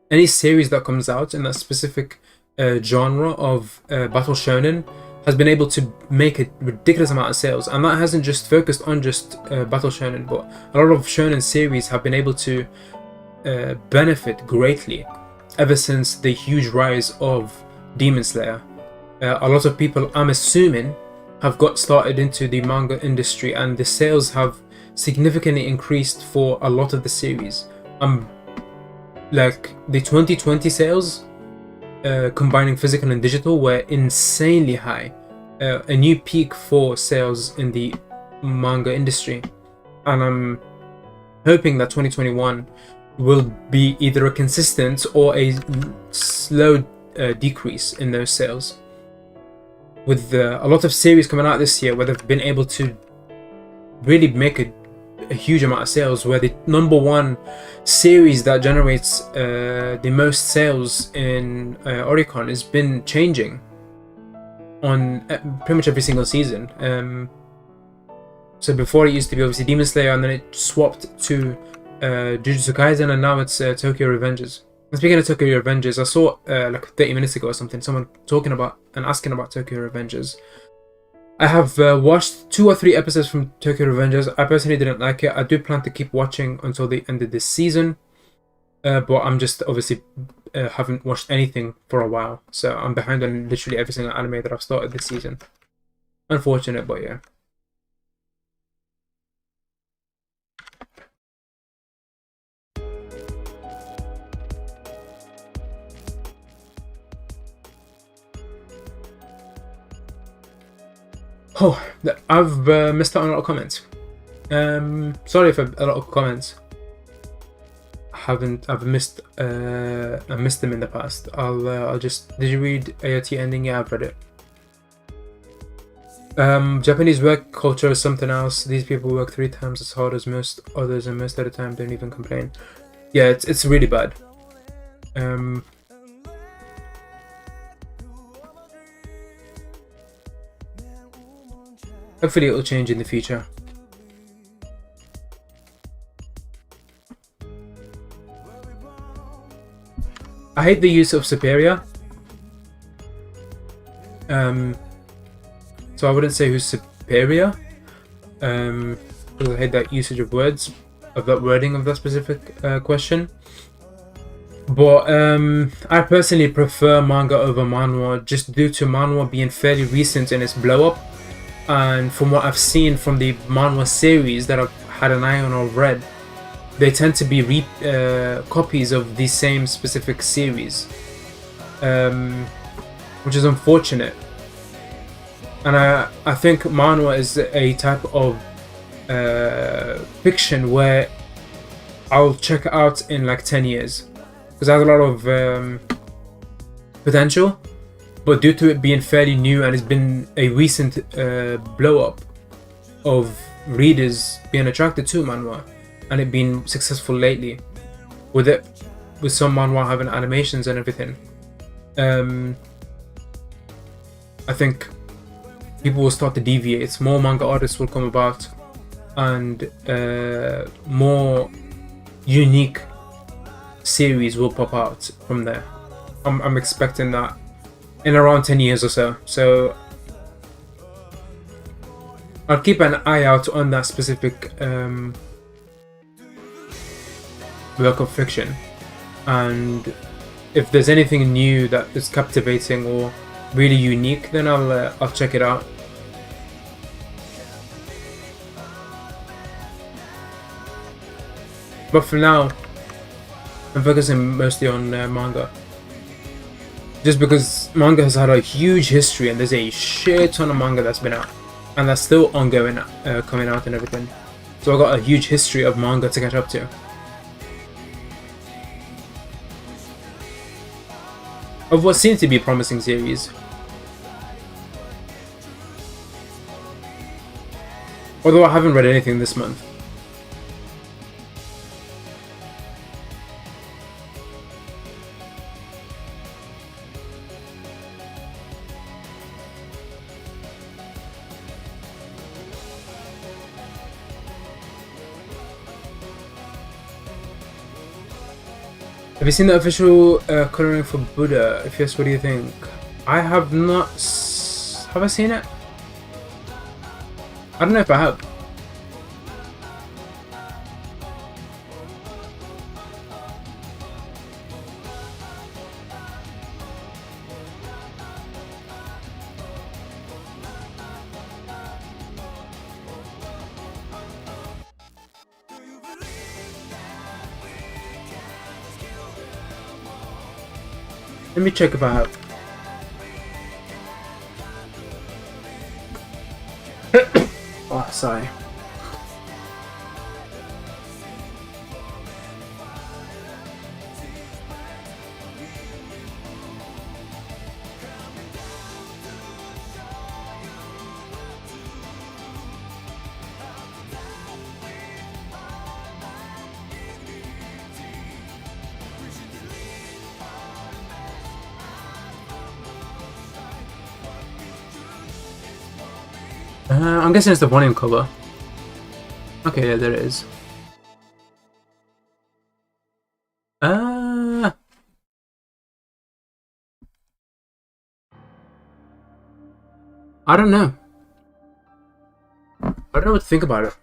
any series that comes out in that specific genre of battle shonen has been able to make a ridiculous amount of sales, and that hasn't just focused on just battle shonen, but a lot of shonen series have been able to benefit greatly ever since the huge rise of Demon Slayer. A lot of people, I'm assuming, have got started into the manga industry, and the sales have significantly increased for a lot of the series. Like the 2020 sales, combining physical and digital, were insanely high. A new peak for sales in the manga industry, and I'm hoping that 2021 will be either a consistent or a slow decrease in those sales. With a lot of series coming out this year where they've been able to really make a huge amount of sales, where the #1 series that generates the most sales in Oricon has been changing on pretty much every single season. So before it used to be obviously Demon Slayer, and then it swapped to Jujutsu Kaisen, and now it's Tokyo Revengers. And speaking of Tokyo Revengers, I saw like 30 minutes ago or something, someone talking about and asking about Tokyo Revengers. I have watched 2 or 3 episodes from Tokyo Revengers. I personally didn't like it. I do plan to keep watching until the end of this season, but I'm just obviously haven't watched anything for a while, so I'm behind on literally every single anime that I've started this season. Unfortunate, but yeah. Oh, I've missed out on a lot of comments. Sorry for a lot of comments. I've missed them in the past. I'll just. Did you read AOT ending? Yeah, I've read it. Japanese work culture is something else. These people work 3 times as hard as most others, and most of the time don't even complain. Yeah, it's really bad. Hopefully it will change in the future. I hate the use of superior. So I wouldn't say who's superior. Because I hate that usage of words, of that wording of that specific question. But I personally prefer manga over manhwa, just due to manhwa being fairly recent in its blow up. And from what I've seen from the manhwa series that I've had an eye on or read, they tend to be copies of the same specific series, which is unfortunate. And I think manhwa is a type of fiction where I'll check it out in like 10 years, because it has a lot of potential. But due to it being fairly new, and it's been a recent blow up of readers being attracted to manhwa, and it being successful lately, with some manhwa having animations and everything, I think people will start to deviate. More manga artists will come about, and more unique series will pop out from there. I'm expecting that in around 10 years or so. So I'll keep an eye out on that specific work of fiction, and if there's anything new that is captivating or really unique, then I'll check it out. But for now, I'm focusing mostly on manga. Just because manga has had a huge history and there's a shit ton of manga that's been out. And that's still ongoing, coming out and everything. So I got a huge history of manga to catch up to. Of what seems to be a promising series. Although I haven't read anything this month. Have you seen the official coloring for Buddha? If yes, what do you think? I have not. Have I seen it? I don't know if I have. Let me check if I have. Oh, sorry. I'm guessing it's the volume cover. Okay, yeah, there it is. I don't know. I don't know what to think about it.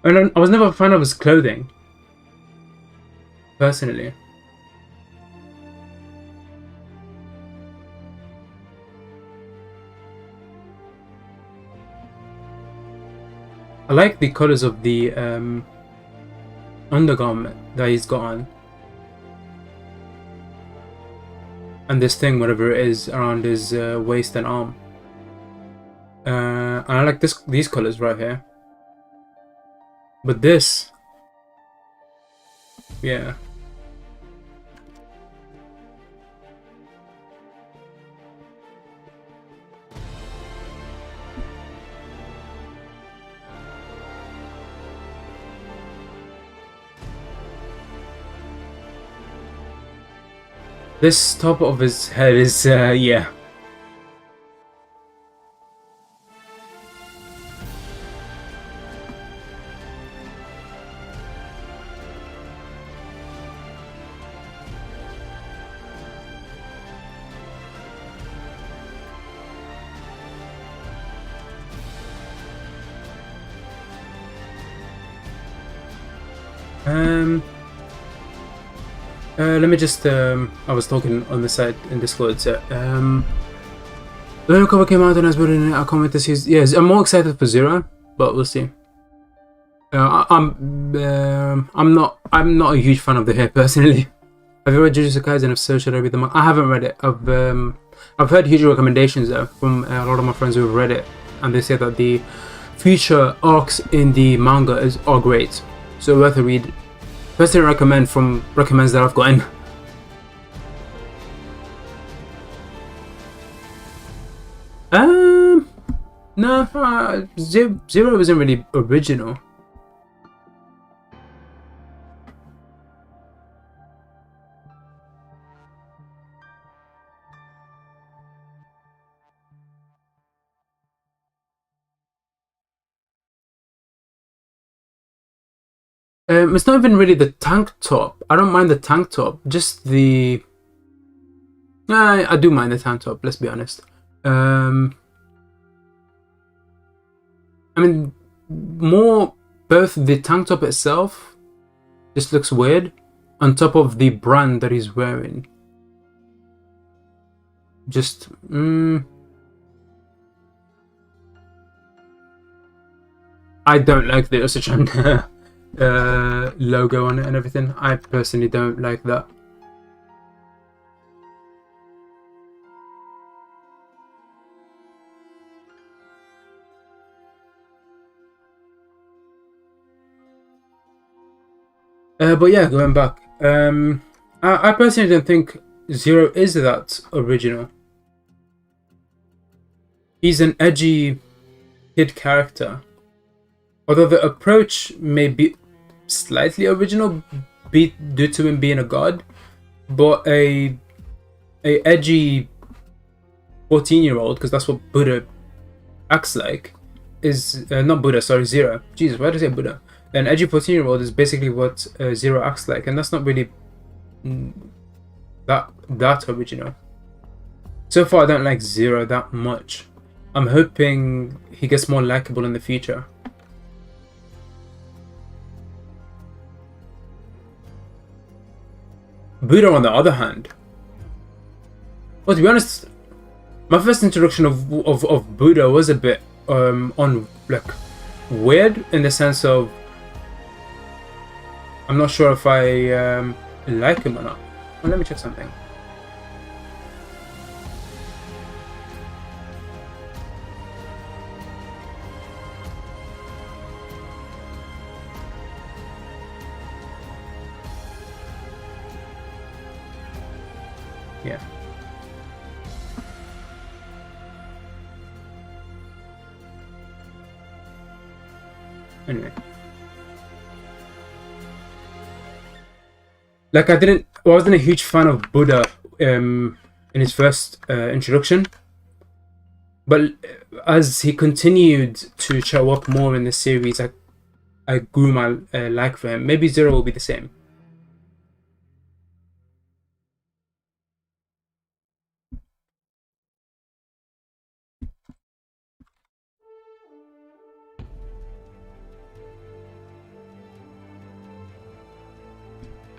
I was never a fan of his clothing, personally. I like the colors of the undergarment that he's got on. And this thing, whatever it is, around his waist and arm. And I like these colors right here. But this... yeah. This top of his head is, yeah. Let me just, I was talking on the side in Discord, so, the new cover came out and I was putting a comment this is, yes, I'm more excited for Zero, but we'll see. I'm not a huge fan of the hair, personally. Have you read Jujutsu Kaisen? If so, should I read them? I haven't read it. I've heard huge recommendations though from a lot of my friends who have read it, and they say that the future arcs in the manga are great, so worth a read. Personally, recommend from recommends that I've gotten. No, Zero isn't really original. It's not even really the tank top. I don't mind the tank top. Just the. I do mind the tank top. Let's be honest. I mean, more both the tank top itself just looks weird, on top of the brand that he's wearing. Just. I don't like the Osachan logo on it and everything. I personally don't like that. But yeah, going back, I personally don't think Zero is that original. He's an edgy kid character. Although the approach may be slightly original due to him being a god, but a edgy 14-year-old, because that's what Buddha acts like, is not Buddha, sorry, Zero. Jesus, why did I say Buddha? An edgy 14-year-old is basically what Zero acts like, and that's not really that original. So far, I don't like Zero that much. I'm hoping he gets more likable in the future. Buddha, on the other hand, well, to be honest, my first introduction of Buddha was a bit weird, in the sense of I'm not sure if I like him or not. Well, let me check something. Yeah. Anyway. Like, I wasn't a huge fan of Buddha in his first introduction. But as he continued to show up more in the series, I grew my like for him. Maybe Zero will be the same.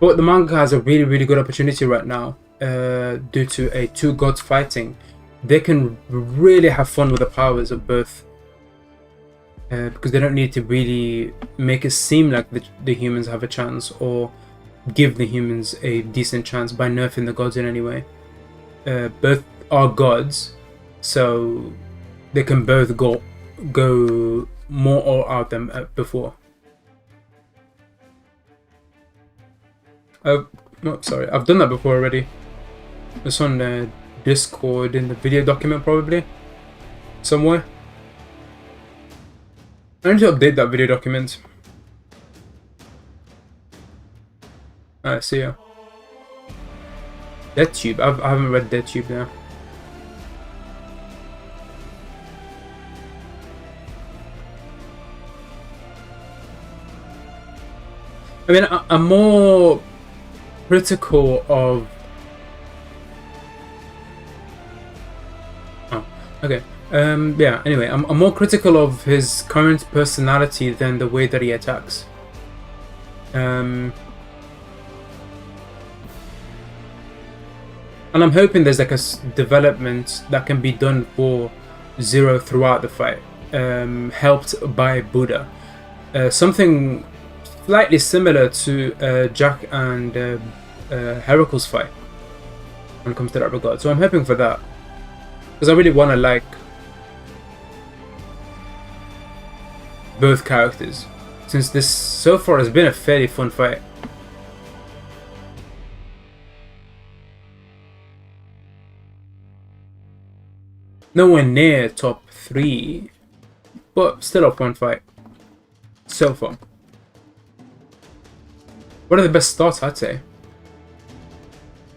But the manga has a really, really good opportunity right now, due to two gods fighting. They can really have fun with the powers of both, because they don't need to really make it seem like the humans have a chance, or give the humans a decent chance by nerfing the gods in any way. Both are gods, so they can both go more all out than before. Sorry, I've done that before already. It's on Discord in the video document, probably somewhere. I need to update that video document. Alright, see ya. DeadTube. I haven't read DeadTube now. I mean, I'm more critical of. Oh, okay. Yeah. Anyway, I'm more critical of his current personality than the way that he attacks. And I'm hoping there's like a development that can be done for Zero throughout the fight, helped by Buddha. Something slightly similar to Jack and Heracles fight when it comes to that regard. So I'm hoping for that, because I really want to like both characters, since this so far has been a fairly fun fight. Nowhere near top 3, but still a fun fight so far. One of the best starts, I'd say.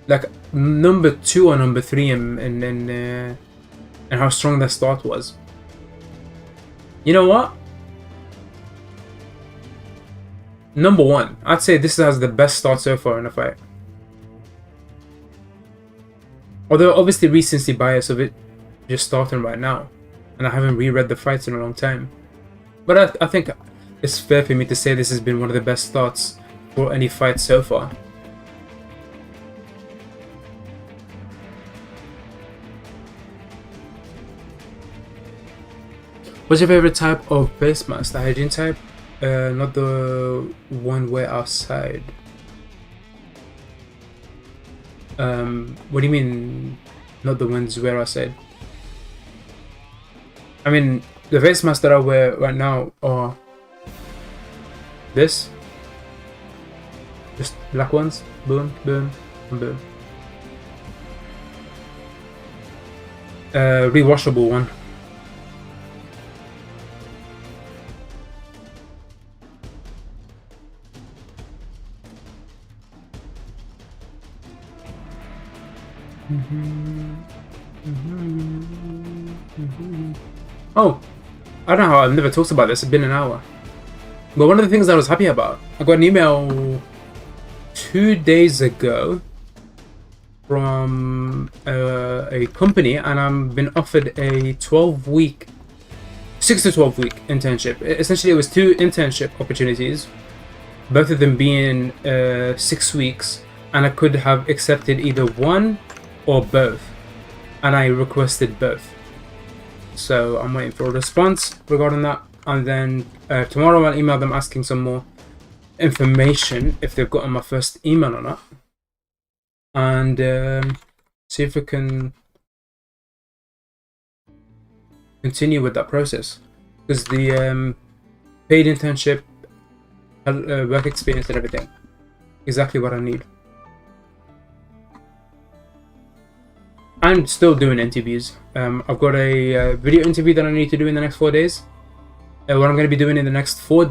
Like number 2 or number 3 and how strong that start was. You know what? Number one, I'd say this has the best start so far in a fight. Although obviously recency bias of it just starting right now, and I haven't reread the fights in a long time. But I think it's fair for me to say this has been one of the best starts for any fight so far. What's your favorite type of face mask? The hygiene type? Not the one wear outside. What do you mean, not the ones wear outside? I mean, the face masks that I wear right now are this. Just black ones. Boom, boom, and boom. Rewashable one. Oh, I don't know how I've never talked about this. It's been an hour. But one of the things I was happy about, I got an email 2 days ago from a company, and I've been offered a 12-week, 6 to 12-week internship. Essentially, it was 2 internship opportunities, both of them being 6 weeks, and I could have accepted either one or both, and I requested both. So I'm waiting for a response regarding that, and then tomorrow I'll email them asking some more information if they've gotten my first email or not, and see if we can continue with that process, because the paid internship, work experience and everything, exactly what I need. I'm still doing interviews. I've got a video interview that I need to do in the next 4 days. What I'm going to be doing in the next 3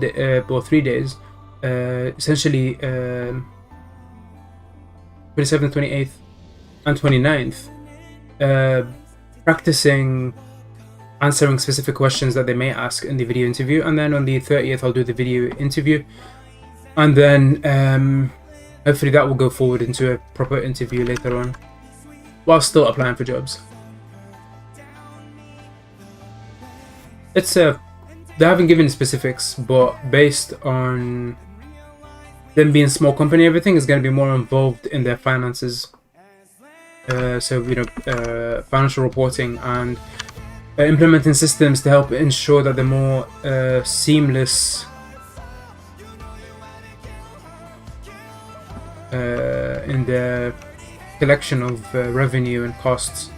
days, essentially 27th, 28th, and 29th, practicing answering specific questions that they may ask in the video interview, and then on the 30th I'll do the video interview, and then hopefully that will go forward into a proper interview later on, while still applying for jobs. It's they haven't given specifics, but based on them being a small company, everything is going to be more involved in their finances. So financial reporting and implementing systems to help ensure that they're more seamless in their collection of revenue and costs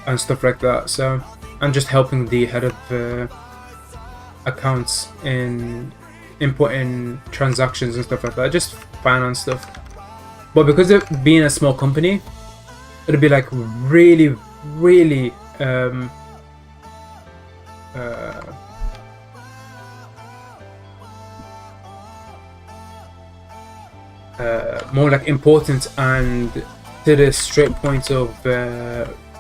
and stuff like that. So I'm just helping the head of accounts in inputting transactions and stuff like that, just finance stuff. But because of being a small company, it'll be like really more like important and to the straight point of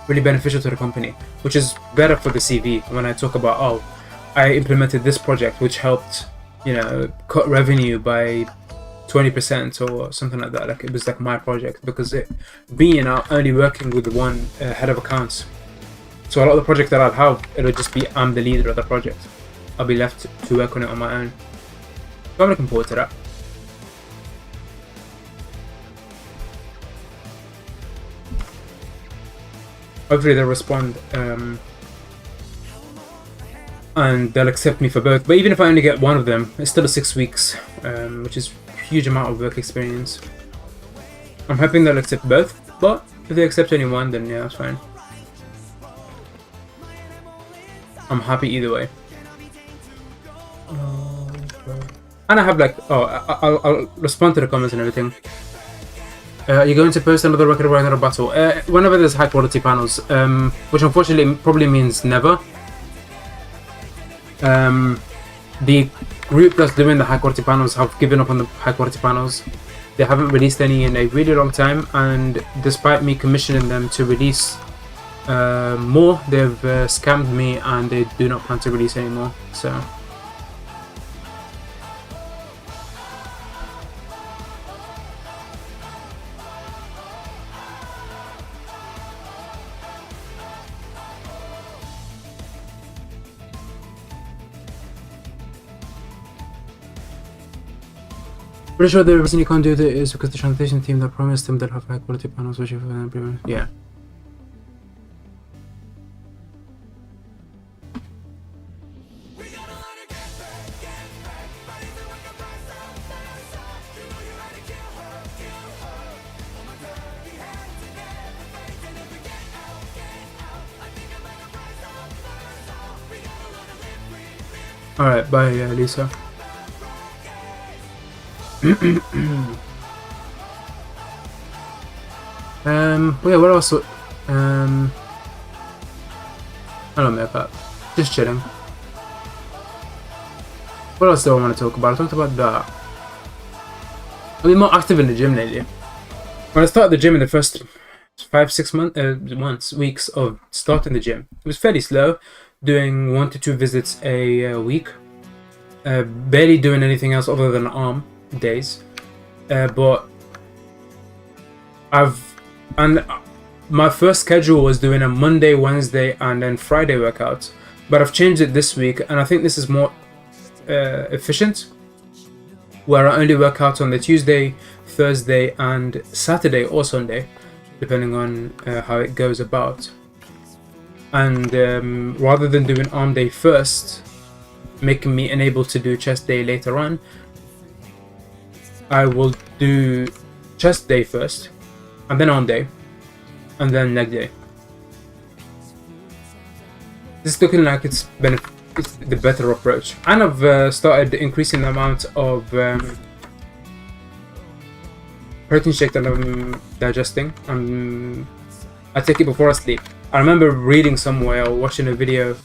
really beneficial to the company, which is better for the CV when I talk about, oh, I implemented this project which helped, cut revenue by 20% or something like that. Like it was like my project, because it being only working with one head of accounts, so a lot of the project that I'll have, it'll just be I'm the leader of the project. I'll be left to work on it on my own. So I'm looking forward to that. Hopefully they'll respond and they'll accept me for both. But even if I only get one of them, it's still 6 weeks, which is a huge amount of work experience. I'm hoping they'll accept both, but if they accept only one, then yeah, that's fine. I'm happy either way. And I have like, I'll respond to the comments and everything. You're going to post another record or another battle whenever there's high quality panels, which unfortunately probably means never. The group that's doing the high quality panels have given up on the high quality panels. They haven't released any in a really long time, and despite me commissioning them to release more, they've scammed me and they do not plan to release anymore. So Pretty sure the reason you can't do that is because the translation team that promised him they'll have high quality panels, which yeah. Alright, bye, Lisa. Yeah, what else? I don't know, but just chilling. What else do I want to talk about? I talked about that. I've been more active in the gym lately. When I started the gym in the first 5-6 weeks of starting the gym, it was fairly slow, doing 1 to 2 visits a week. Barely doing anything else other than arm days. But my first schedule was doing a Monday, Wednesday, and then Friday workouts. But I've changed it this week, and I think this is more efficient, where I only work out on the Tuesday, Thursday, and Saturday or Sunday, depending on how it goes about. And rather than doing arm day first, making me unable to do chest day later on, I will do chest day first, and then arm day, and then leg day. This is looking like it's the better approach. And I've started increasing the amount of protein shake that I'm digesting. I take it before I sleep. I remember reading somewhere or watching a video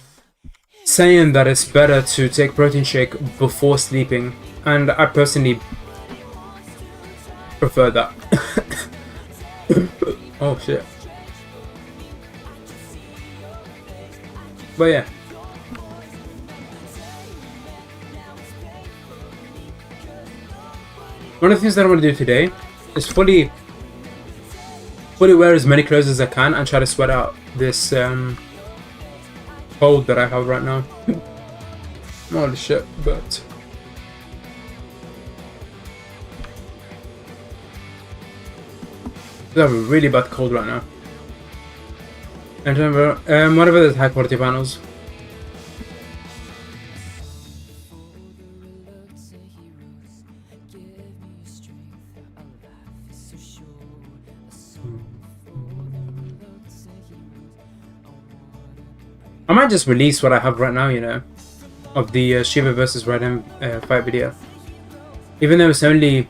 saying that it's better to take protein shake before sleeping, and I personally prefer that. Oh shit. But yeah. One of the things that I want to do today is fully wear as many clothes as I can and try to sweat out this cold that I have right now. Holy shit, but I have a really bad cold right now. And remember, whatever the high quality panels. I might just release what I have right now, you know, of the Shiva versus Raiden fight video. Even though it's only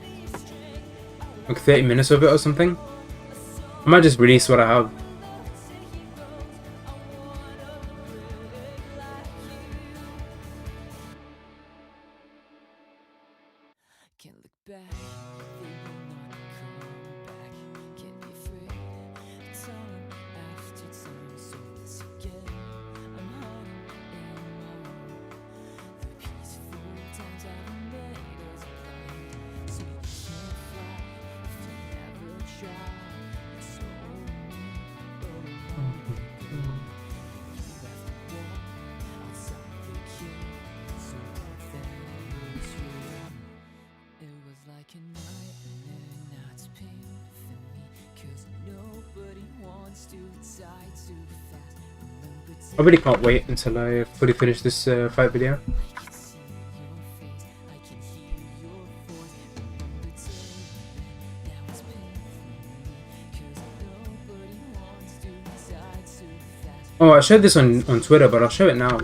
like 30 minutes of it or something, I might just release what I have. I really can't wait until I fully finish this fight video. Oh, I showed this on Twitter, but I'll show it now.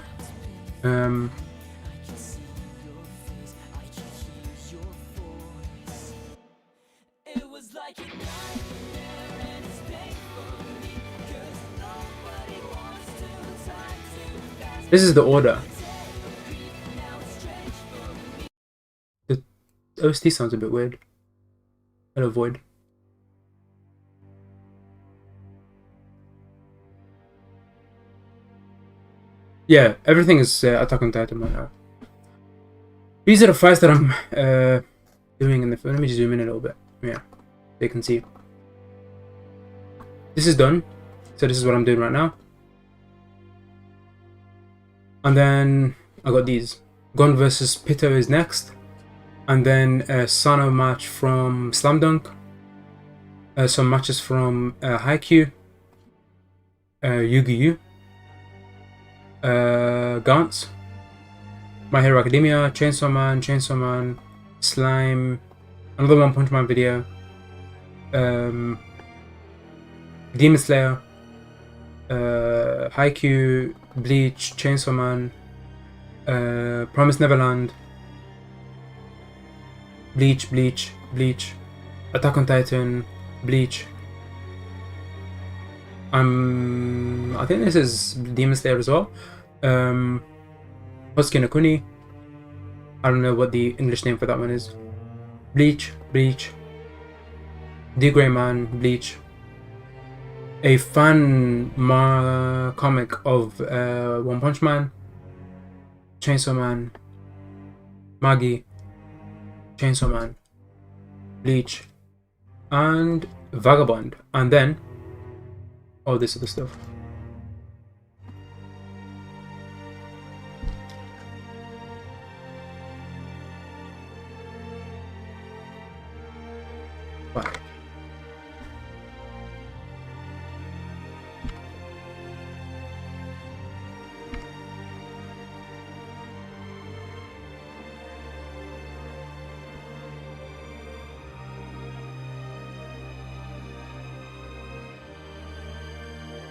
This is the order. The OST sounds a bit weird. I'll avoid. Yeah, everything is Attack on Titan right now. These are the fights that I'm doing in the film. Let me zoom in a little bit. Yeah, they can see. This is done. So this is what I'm doing right now. And then I got these. Gon versus Pito is next. and then a Sano match from Slam Dunk, some matches from Haikyuu, Yu-Gi-Oh, Gantz, My Hero Academia, Chainsaw Man, Slime, another One Punch Man video, Demon Slayer, Haikyuu, Bleach, Chainsaw Man, Promised Neverland, Bleach, Attack on Titan, Bleach. I think this is Demon Slayer as well. Hosuke no Kuni. I don't know what the English name for that one is. Bleach, The Grey Man, Bleach. A fan comic of One Punch Man, Chainsaw Man, Magi, Chainsaw Man, Bleach, and Vagabond, and then all this other stuff. Wow.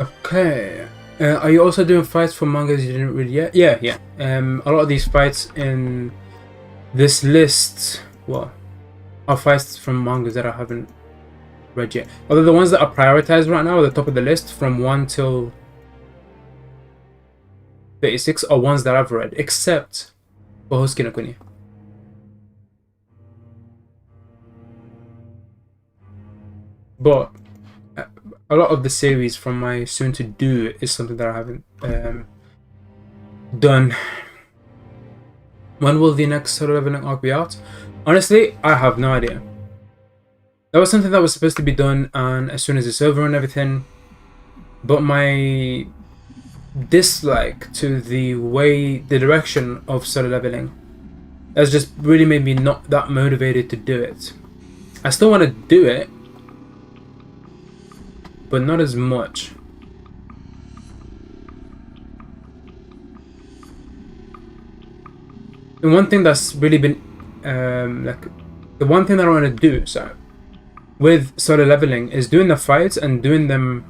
Okay. Are you also doing fights for mangas you didn't read yet? Yeah. A lot of these fights in this list, well, are fights from mangas that I haven't read yet. Although the ones that are prioritized right now at the top of the list, from 1 till 36, are ones that I've read, except for Hosuke no Kuni. But a lot of the series from my soon to do is something that I haven't done. When will the next Solo Leveling arc be out? Honestly, I have no idea. That was something that was supposed to be done, and as soon as it's over and everything. But my dislike to the direction of Solo Leveling has just really made me not that motivated to do it. I still want to do it, but not as much. And one thing that's really been the one thing that I want to do with Solo Leveling is doing the fights and doing them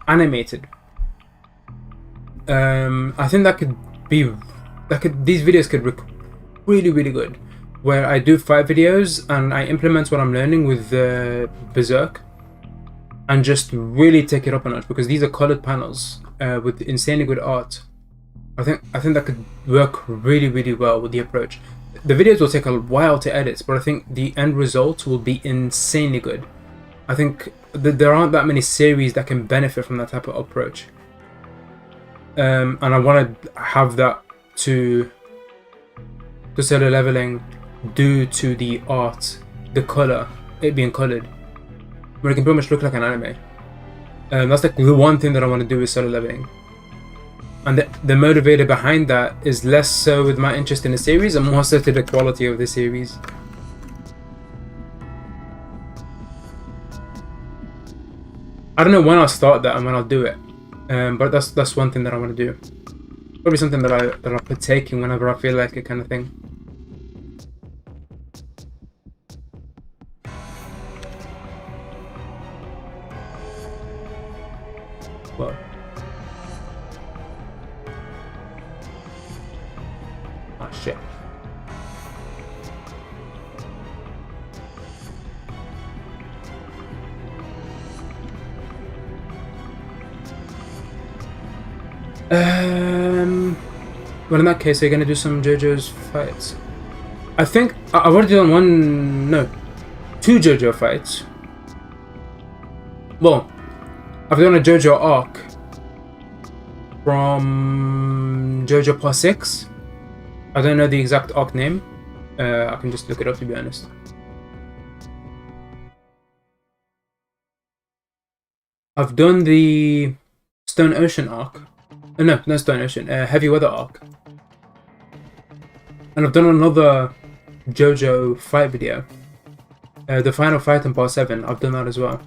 animated. I think these videos could look really good, where I do fight videos and I implement what I'm learning with Berserk and just really take it up a notch, because these are colored panels with insanely good art. I think that could work really well with the approach. The videos will take a while to edit, but I think the end result will be insanely good. I think there aren't that many series that can benefit from that type of approach. And I want to have that to Solo Leveling due to the art, the color, it being colored, where it can pretty much look like an anime. That's like the one thing that I want to do with Solo Leveling. And the motivator behind that is less so with my interest in the series and more so to the quality of the series. I don't know when I'll start that and when I'll do it, but that's one thing that I want to do. Probably something that I'll partake in whenever I feel like it, kind of thing. Well. Oh shit. Well, in that case, are you gonna do some JoJo's fights? I think I've already done two JoJo fights. Well, I've done a JoJo arc from JoJo Part 6. I don't know the exact arc name. I can just look it up, to be honest. I've done the Stone Ocean arc. No Stone Ocean. Heavy Weather arc. And I've done another JoJo fight video. The final fight in part 7, I've done that as well.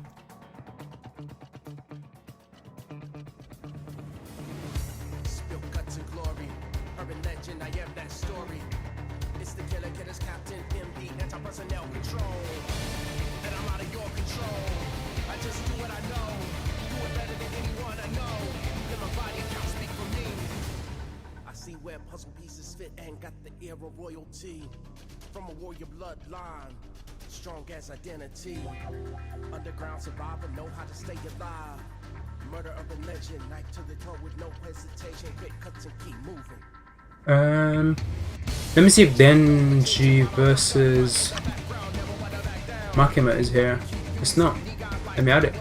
Puzzle pieces fit and got the air of royalty from a warrior bloodline, strong as identity. Underground survivor, know how to stay alive. Murder of a legend, knife to the throat with no hesitation. Quick cuts and keep moving. Let me see if Denji versus Makima is here. It's not. Let me add it.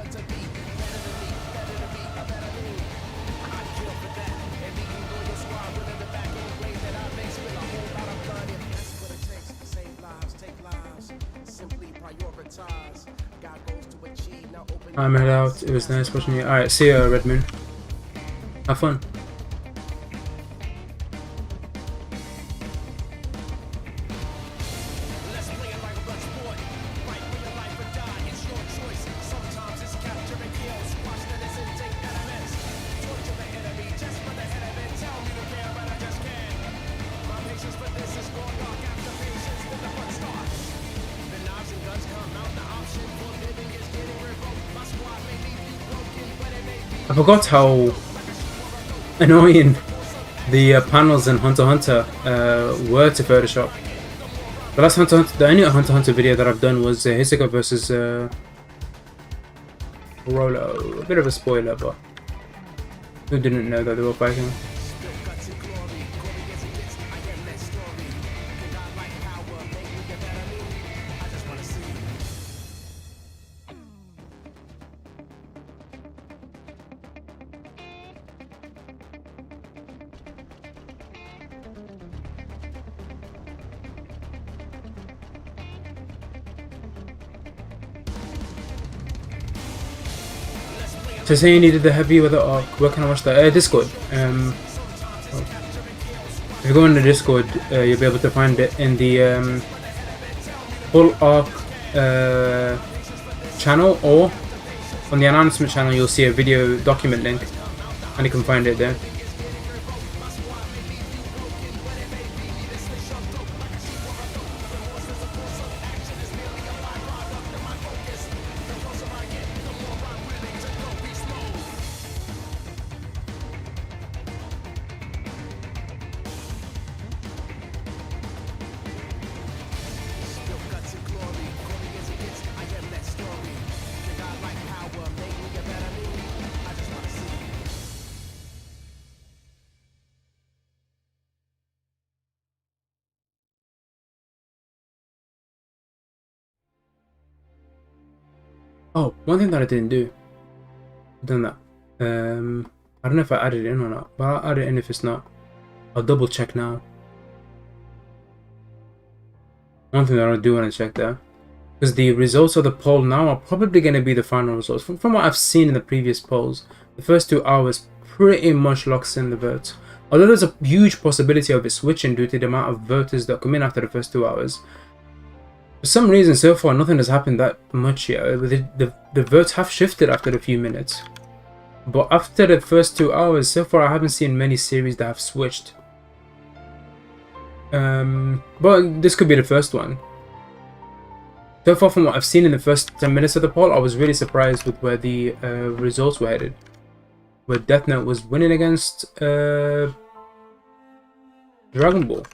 I'm head out. It was nice watching you. Alright, see ya, Red Moon. Have fun. I forgot how annoying the panels in Hunter x Hunter were to Photoshop. The last the only Hunter x Hunter video that I've done was Hisoka versus Rolo. A bit of a spoiler, but who didn't know that they were fighting? So saying you needed the heavy weather arc, where can I watch that? Discord. If you go in the Discord, you'll be able to find it in the full arc channel, or on the announcement channel you'll see a video document link and you can find it there. Oh, one thing that I didn't do. I've done that. I don't know if I added it in or not, but I'll add it in if it's not. I'll double check now. One thing that I do want to check there, because the results of the poll now are probably going to be the final results. From what I've seen in the previous polls, the first 2 hours pretty much locks in the votes. Although there's a huge possibility of it switching due to the amount of voters that come in after the first 2 hours. For some reason, so far, nothing has happened that much yet. The votes have shifted after a few minutes. But after the first 2 hours, so far, I haven't seen many series that have switched. But this could be the first one. So far, from what I've seen in the first 10 minutes of the poll, I was really surprised with where the results were headed. Where Death Note was winning against Dragon Ball.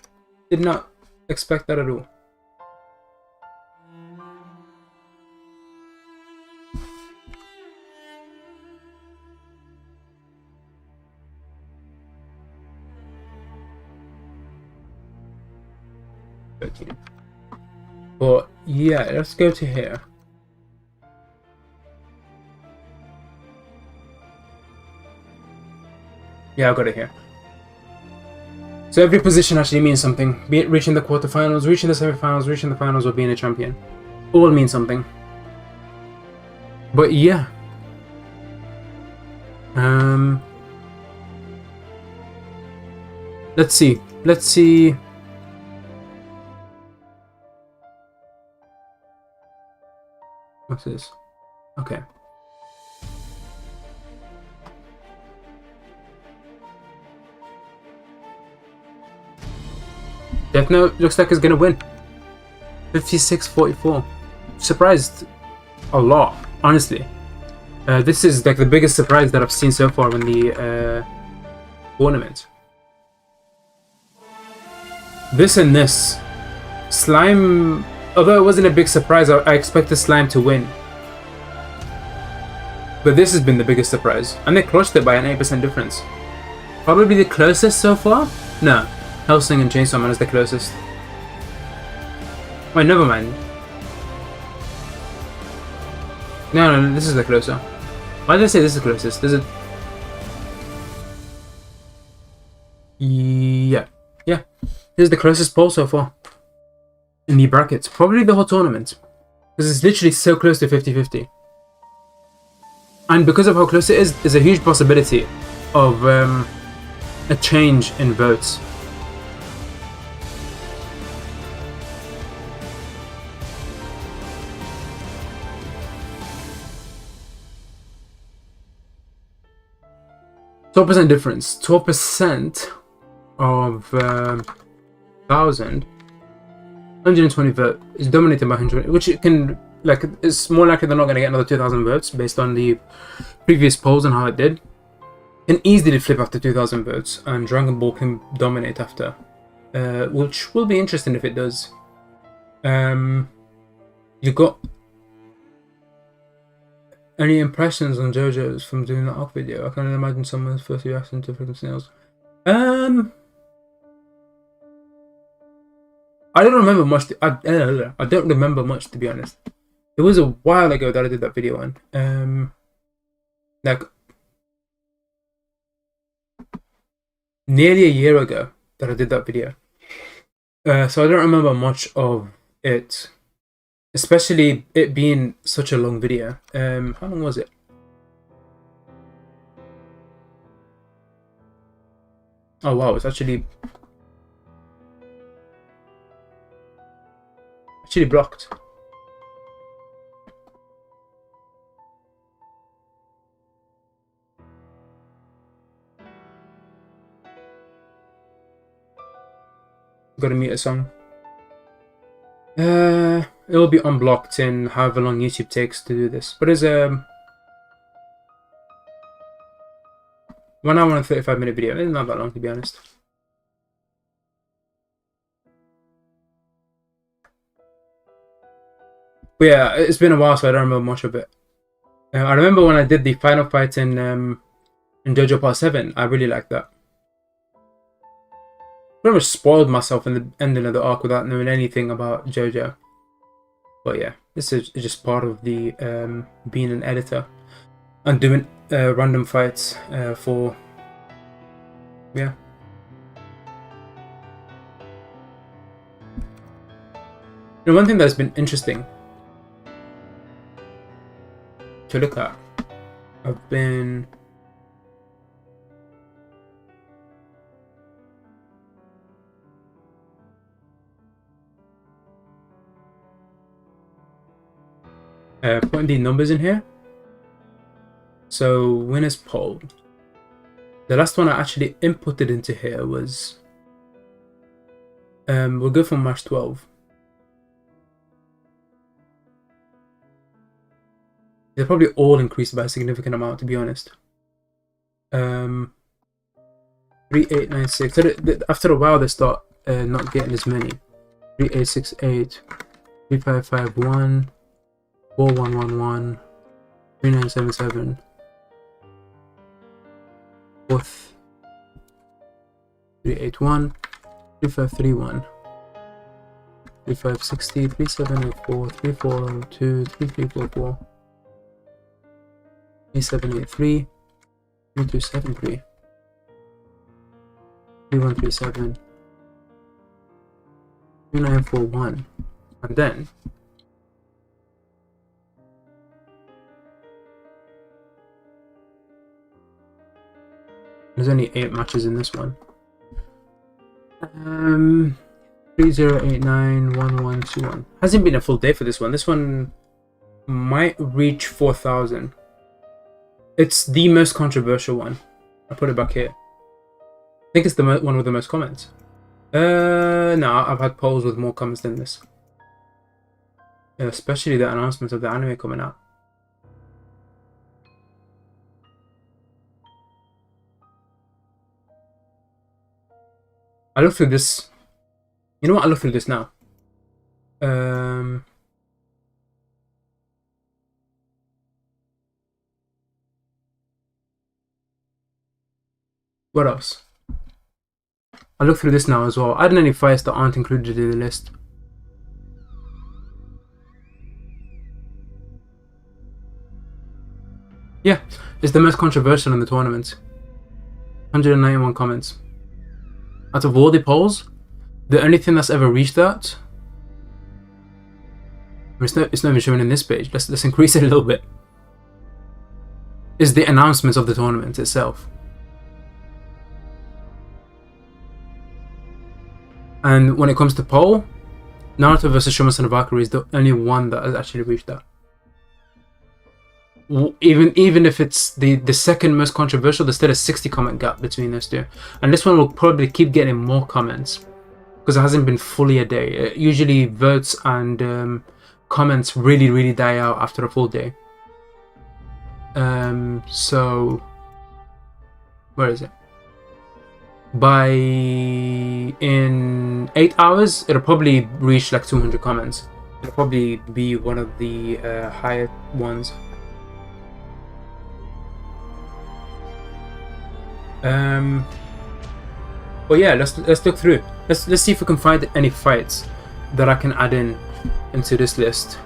Did not expect that at all. But yeah, let's go to here. Yeah, I got it here. So every position actually means something. Be it reaching the quarterfinals, reaching the semifinals, reaching the finals, or being a champion. All mean something. But yeah. Let's see. What's this? Okay. Death Note looks like it's gonna win. 56-44. Surprised a lot, honestly. This is like the biggest surprise that I've seen so far in the tournament. This and this. Slime, although it wasn't a big surprise, I expected Slime to win. But this has been the biggest surprise. And they crushed it by an 8% difference. Probably the closest so far? No. Hellsing and Chainsaw Man is the closest. Wait, never mind. No, this is the closer. Why did I say this is the closest? Is it? Yeah. This is the closest poll so far. In the brackets. Probably the whole tournament. Because it's literally so close to 50-50. And because of how close it is, there's a huge possibility of a change in votes. %12 difference. 12% of 1,000. 120 vote is dominated by 120, which it can, like, it's more likely they're not going to get another 2,000 votes based on the previous polls and how it did. Can easily flip after 2,000 votes, and Dragon Ball can dominate after, which will be interesting if it does. You got any impressions on JoJo's from doing that ARC video? I can imagine someone's first reaction to freaking snails. I don't remember much. I don't remember much, to be honest. It was a while ago that I did that video on. Like nearly a year ago that I did that video. So I don't remember much of it, especially it being such a long video. How long was it? Oh wow, it's actually blocked. Gotta mute a song. It will be unblocked in however long YouTube takes to do this. But it's 1 hour and 35-minute video. It's not that long, to be honest. But yeah, it's been a while, so I don't remember much of it. I remember when I did the final fight in JoJo Part 7. I really liked that. I pretty much spoiled myself in the ending of the arc without knowing anything about JoJo. But yeah, this is just part of the being an editor and doing random fights for, yeah. You know, one thing that's been interesting to look at, I've been putting the numbers in here. So winners poll. The last one I actually inputted into here was we'll go from March 12. They're probably all increased by a significant amount, to be honest. 3896. So after a while, they start not getting as many. 3868, 3551, 4111, 3977, 4381, 3531, 3560, 3784, 3402, 3344. 3783, 3273, 3137, 2941, and then there's only 8 matches in this one. 30891121. Hasn't been a full day for this one. This one might reach 4,000. It's the most controversial one. I'll put it back here. I think it's the one with the most comments. No, I've had polls with more comments than this. Especially the announcement of the anime coming out. I look through this. You know what? I look through this now. What else? I look through this now as well. Adding any fights that aren't included in the list. Yeah, it's the most controversial in the tournament. 191 comments. Out of all the polls, the only thing that's ever reached that, it's not even shown in this page. Let's increase it a little bit. Is the announcement of the tournament itself. And when it comes to poll, Naruto vs. Shumasa no Valkyrie is the only one that has actually reached that. Even if it's the second most controversial, there's still a 60 comment gap between those two. And this one will probably keep getting more comments because it hasn't been fully a day. Usually votes and comments really die out after a full day. So where is it? In 8 hours, it'll probably reach like 200 comments. It'll probably be one of the higher ones. But yeah, let's look through. Let's see if we can find any fights that I can add into this list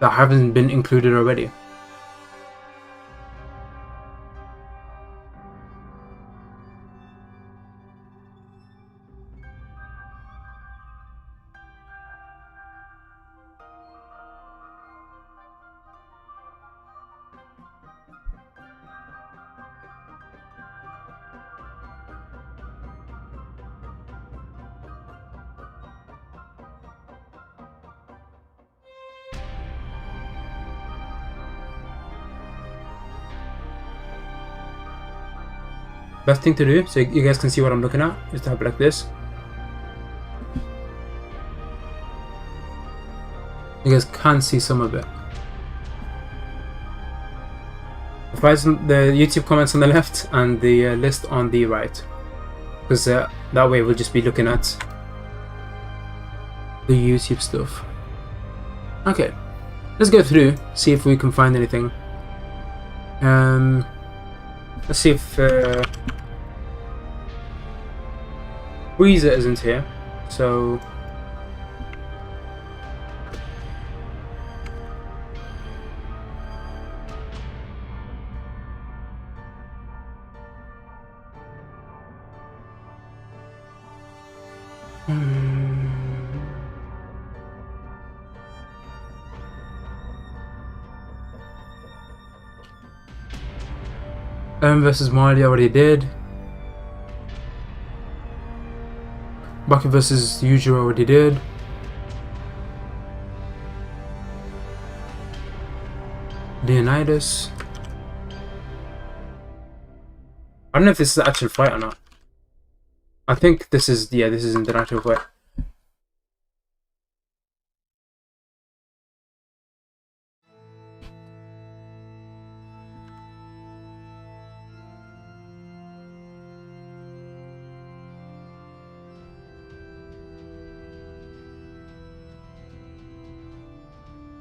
that haven't been included already. Best thing to do, so you guys can see what I'm looking at, is to have it like this. You guys can see some of it. If I the YouTube comments on the left and the list on the right, because that way we'll just be looking at the YouTube stuff. Okay, let's go through, see if we can find anything. Let's see if Frieza isn't here, so versus Marley already did. Baki versus Yujiro already did. Leonidas. I don't know if this is the actual fight or not. I think this is, yeah, this isn't the actual fight.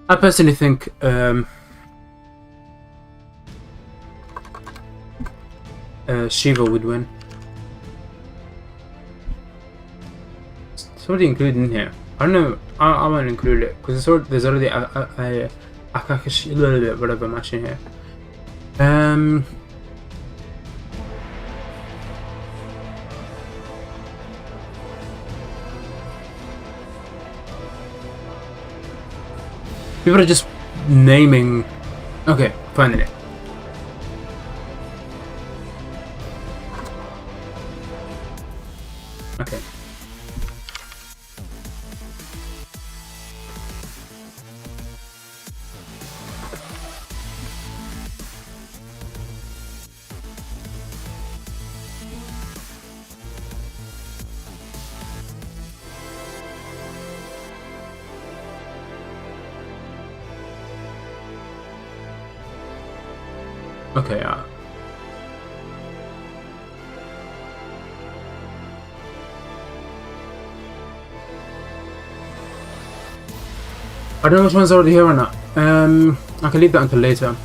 I personally think Shiva would win. It's already included in here. I don't know. I won't include it because there's already a Akakashi, whatever match in here. People are just naming. Okay, finding it. Okay. Okay, I don't know which one's already here or not. I can leave that until later.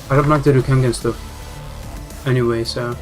I don't like to do Kengan stuff anyway, so.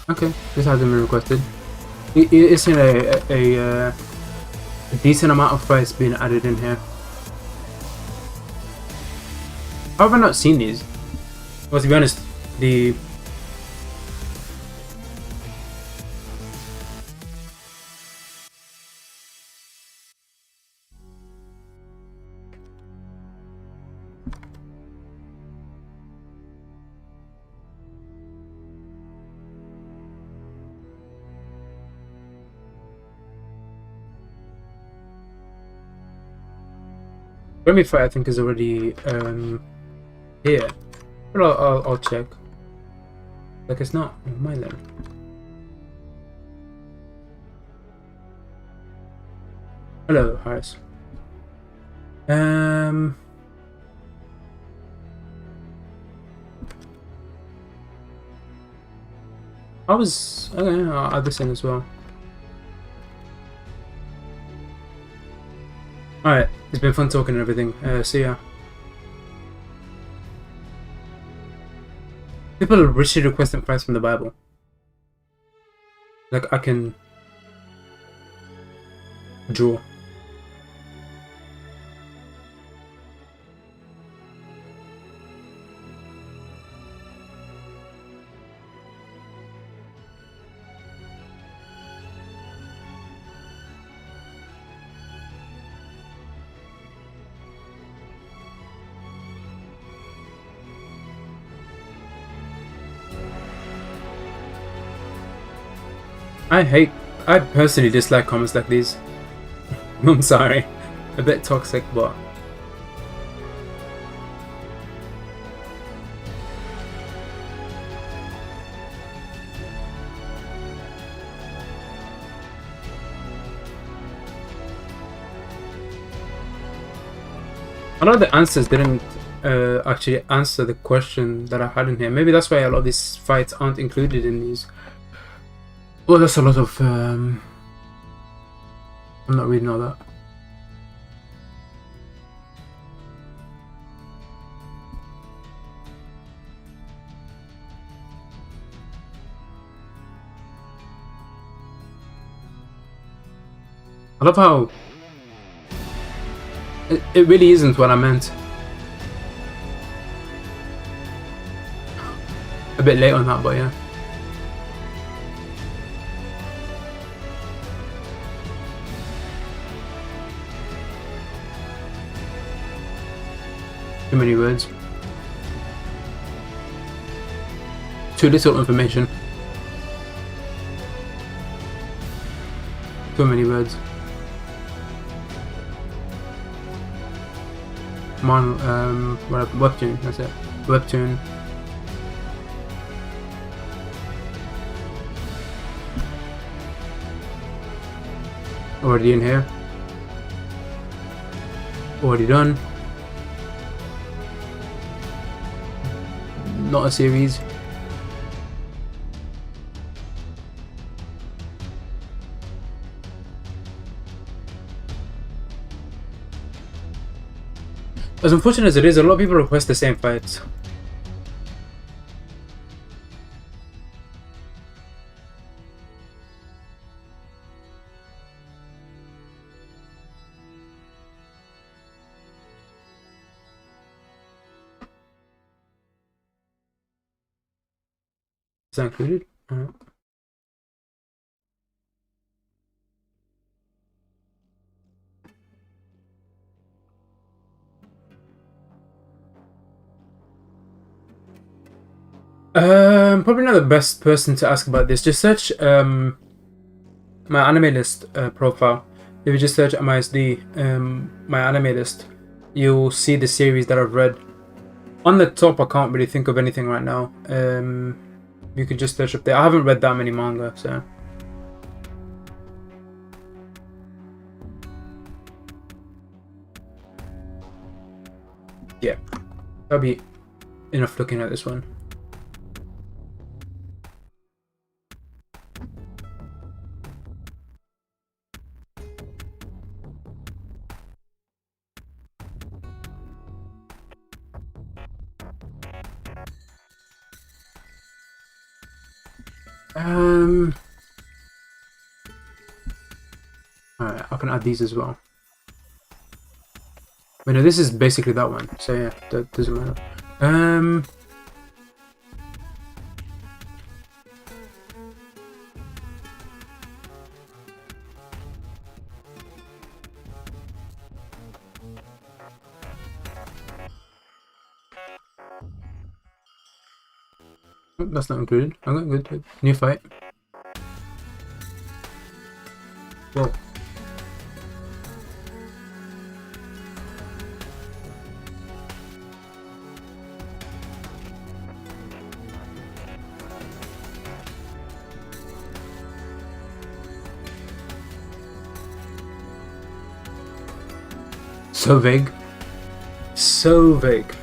Okay, this hasn't been requested. It's in a decent amount of price being added in here. How have I not seen these? Well, to be honest, the Remy Fight I think is already here. But I'll check. Like it's not on my then. Hello, Harris. I was okay. I'll add this in as well. Alright, it's been fun talking and everything. See ya. People are richly requesting price from the Bible. Like I can draw. I personally dislike comments like these. I'm sorry. A bit toxic, but a lot of the answers didn't actually answer the question that I had in here. Maybe that's why a lot of these fights aren't included in these. Well, that's a lot of I'm not reading all that. I love how it really isn't what I meant. A bit late on that, but yeah. Too many words. Too little information. Too many words. Come on, Webtoon, that's it. Webtoon. Already in here. Already done. Not a series. As unfortunate as it is, a lot of people request the same fights. Is that included? Alright. Probably not the best person to ask about this. Just search my anime list profile. If you just search MISD, my anime list, you'll see the series that I've read. On the top, I can't really think of anything right now. You can just search up there. I haven't read that many manga, so. Yeah, that'll be enough looking at this one. Alright, I can add these as well. But no, this is basically that one, so yeah, that doesn't matter. Oh, that's not included. Okay, good. New fight. Whoa. So vague. So vague.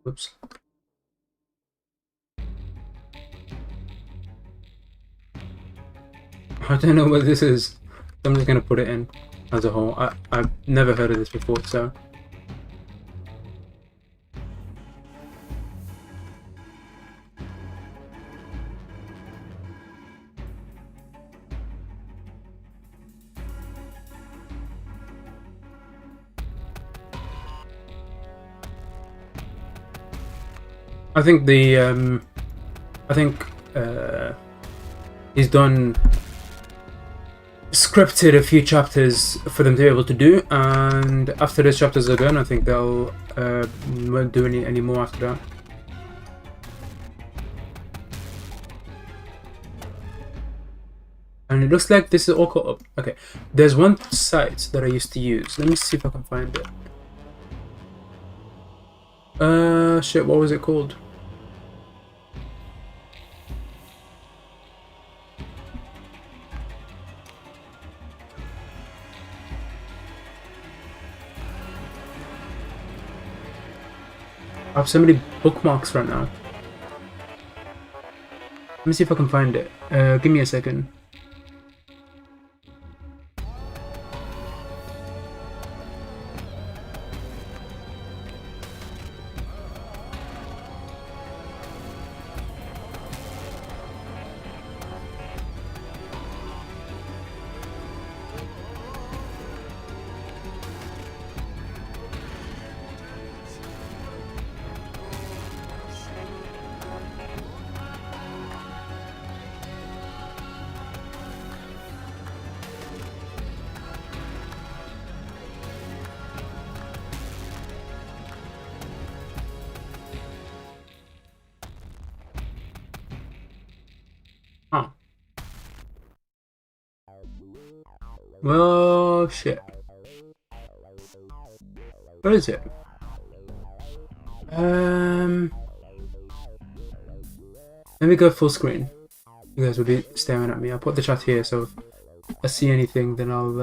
Whoops. I don't know what this is. I'm just gonna put it in as a whole. I've never heard of this before, so. I think he's done scripted a few chapters for them to be able to do, and after those chapters are done, I think they'll won't do any more after that. And it looks like this is all caught up. Okay, there's one site that I used to use. Let me see if I can find it. Shit, what was it called? I have so many bookmarks right now. Let me see if I can find it. Give me a second. Huh. Well, shit. What is it? Let me go full screen. You guys will be staring at me. I'll put the chat here, so if I see anything, then I'll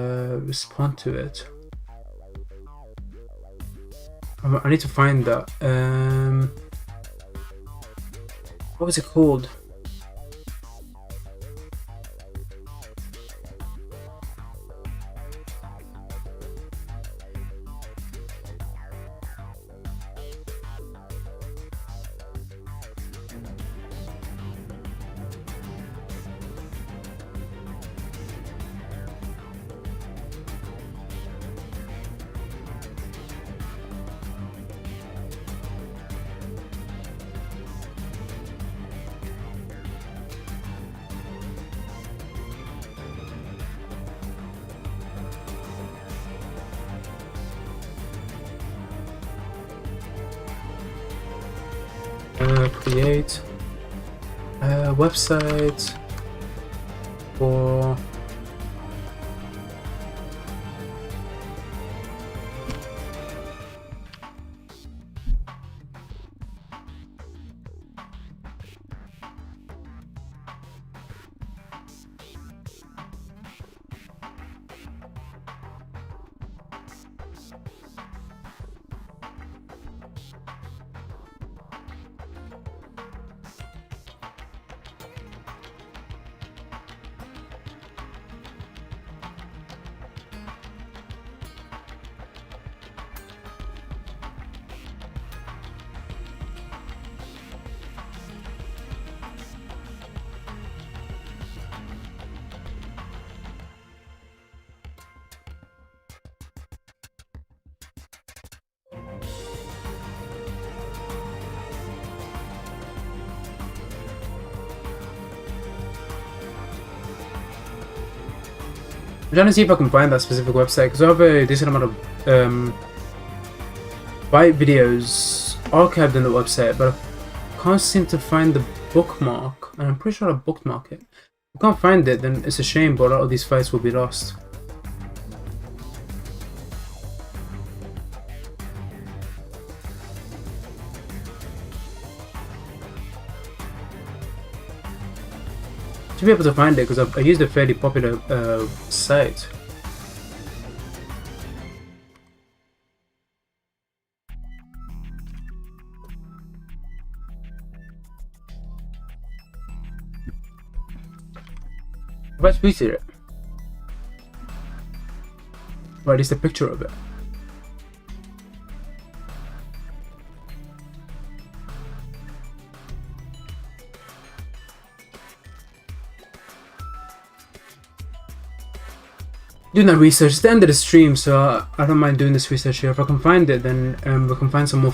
respond to it. I need to find that. What was it called? Create a website for I'm trying to see if I can find that specific website because I have a decent amount of Byte videos archived on the website, but I can't seem to find the bookmark, and I'm pretty sure I bookmark it. If I can't find it, then it's a shame, but a lot of these fights will be lost. Should be able to find it because I used a fairly popular site. If I tweeted it, or at least a picture of it. Doing that research. It's the end of the stream, so I don't mind doing this research here. If I can find it, then we can find some more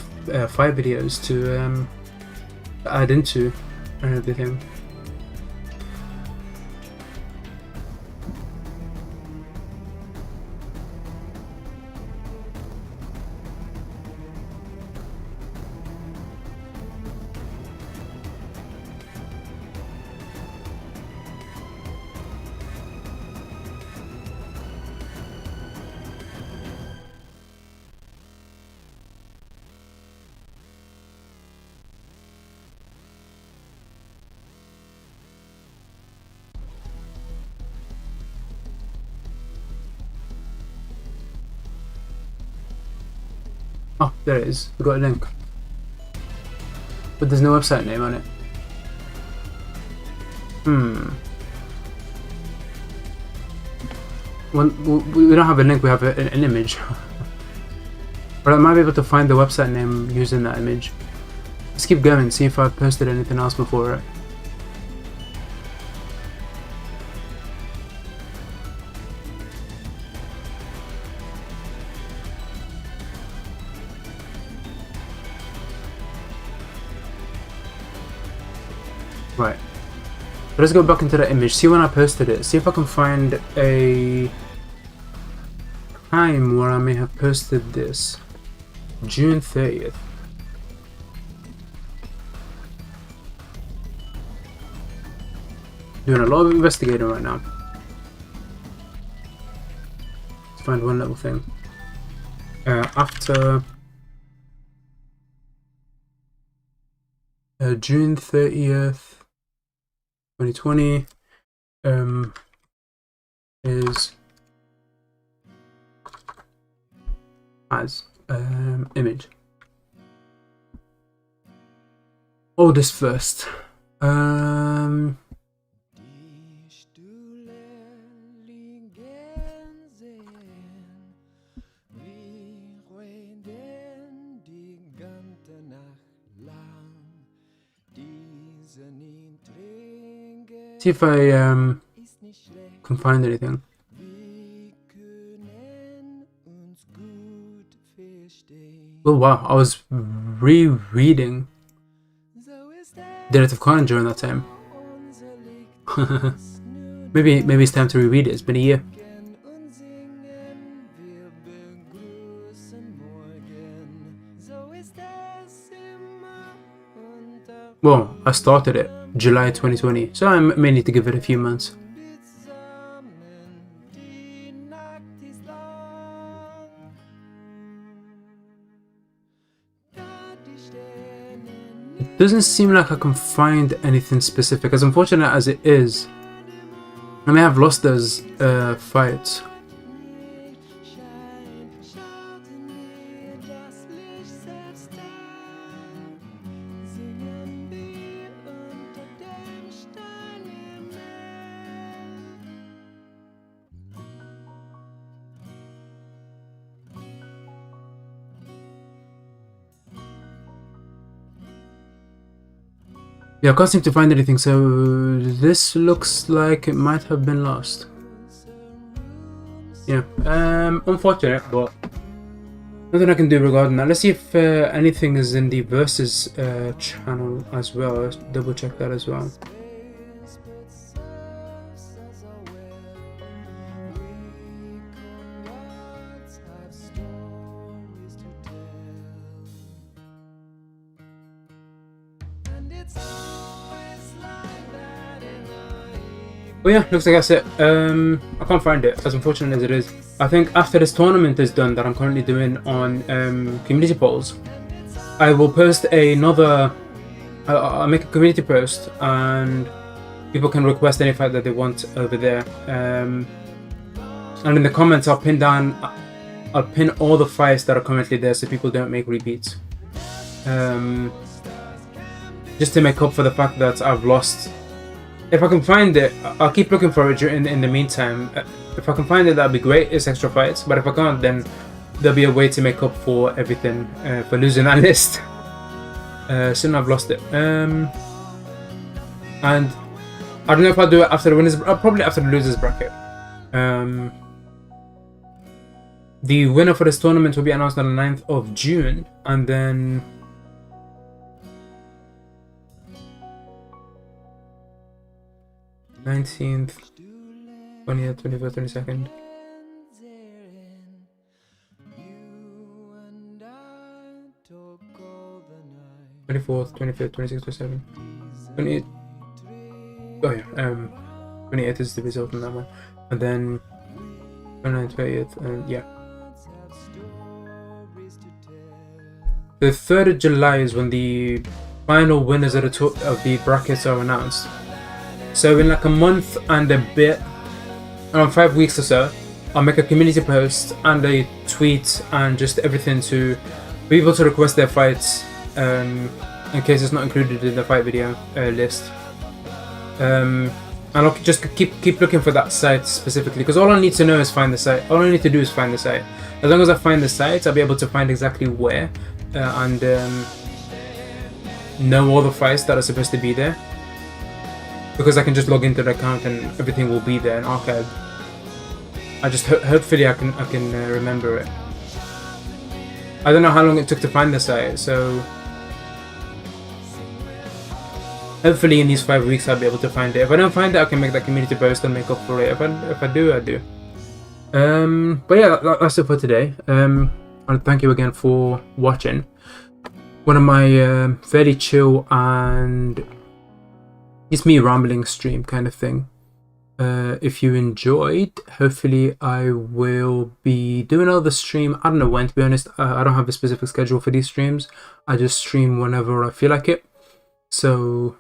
fight videos to add into and everything. Oh, there it is. We got a link. But there's no website name on it. We don't have a link, we have an image. But I might be able to find the website name using that image. Let's keep going, see if I've posted anything else before it. Right. But let's go back into the image, see when I posted it, see if I can find a time where I may have posted this. June 30th. Doing a lot of investigating right now. Let's find one little thing. After June 30th, 2020 is as image. Oldest first. Die Stühle liegen sehen, wir reden die ganze Nacht lang. Diese Niedrige See if I ist nicht schlecht, can find anything. wir können uns gut verstehen. Oh wow, I was rereading So ist Death of Conan during that time. unser Licht maybe it's time to reread it. It's been a year. und singen, wir begrüßen morgen. So ist es immer und Well, I started it July 2020, so I may need to give it a few months. It doesn't seem like I can find anything specific, as unfortunate as it is. I may have lost those fights. Yeah, I can't seem to find anything, so this looks like it might have been lost. Yeah, unfortunate, but nothing I can do regarding that. Let's see if anything is in the Versus channel as well. Let's double check that as well. But yeah, looks like that's it. I can't find it, as unfortunate as it is. I think after this tournament is done that I'm currently doing on community polls, I will post another. I'll make a community post and people can request any fight that they want over there. And in the comments, I'll pin all the fights that are currently there so people don't make repeats. Just to make up for the fact that I've lost. If I can find it, I'll keep looking for it in the meantime. If I can find it, that'd be great. It's extra fights. But if I can't, then there'll be a way to make up for everything for losing that list. Soon I've lost it. And I don't know if I'll do it after the winners. Probably after the losers bracket. The winner for this tournament will be announced on the 9th of June, and then. 19th, 20th, 21st, 22nd. 24th, 25th, 26th, 27th, 28th. Oh yeah, 28th is the result on that one. And then 29th, 30th, and yeah. The 3rd of July is when the final winners of the brackets are announced. So in like a month and a bit, around 5 weeks or so, I'll make a community post and a tweet and just everything to be able to request their fights in case it's not included in the fight video list. And I'll just keep looking for that site specifically, because all I need to know is find the site. All I need to do is find the site. As long as I find the site, I'll be able to find exactly where and know all the fights that are supposed to be there. Because I can just log into the account and everything will be there and archived. I just hopefully I can remember it. I don't know how long it took to find the site, so hopefully in these 5 weeks I'll be able to find it. If I don't find it, I can make that community post and make up for it. If I do, I do. But yeah, that's it for today. And thank you again for watching. One of my fairly chill and it's me rambling stream kind of thing. If you enjoyed, hopefully I will be doing another stream. I don't know when, to be honest. I don't have a specific schedule for these streams. I just stream whenever I feel like it. So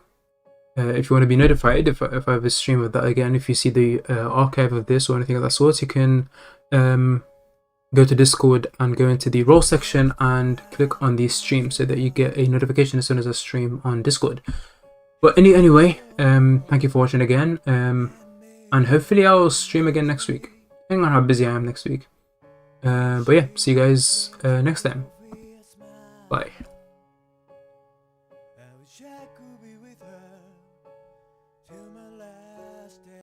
if you want to be notified if I have a stream of that again, if you see the archive of this or anything of that sort, you can go to Discord and go into the role section and click on the stream so that you get a notification as soon as I stream on Discord. But anyway, thank you for watching again, and hopefully I'll stream again next week, depending on how busy I am next week. But yeah, see you guys next time. Bye.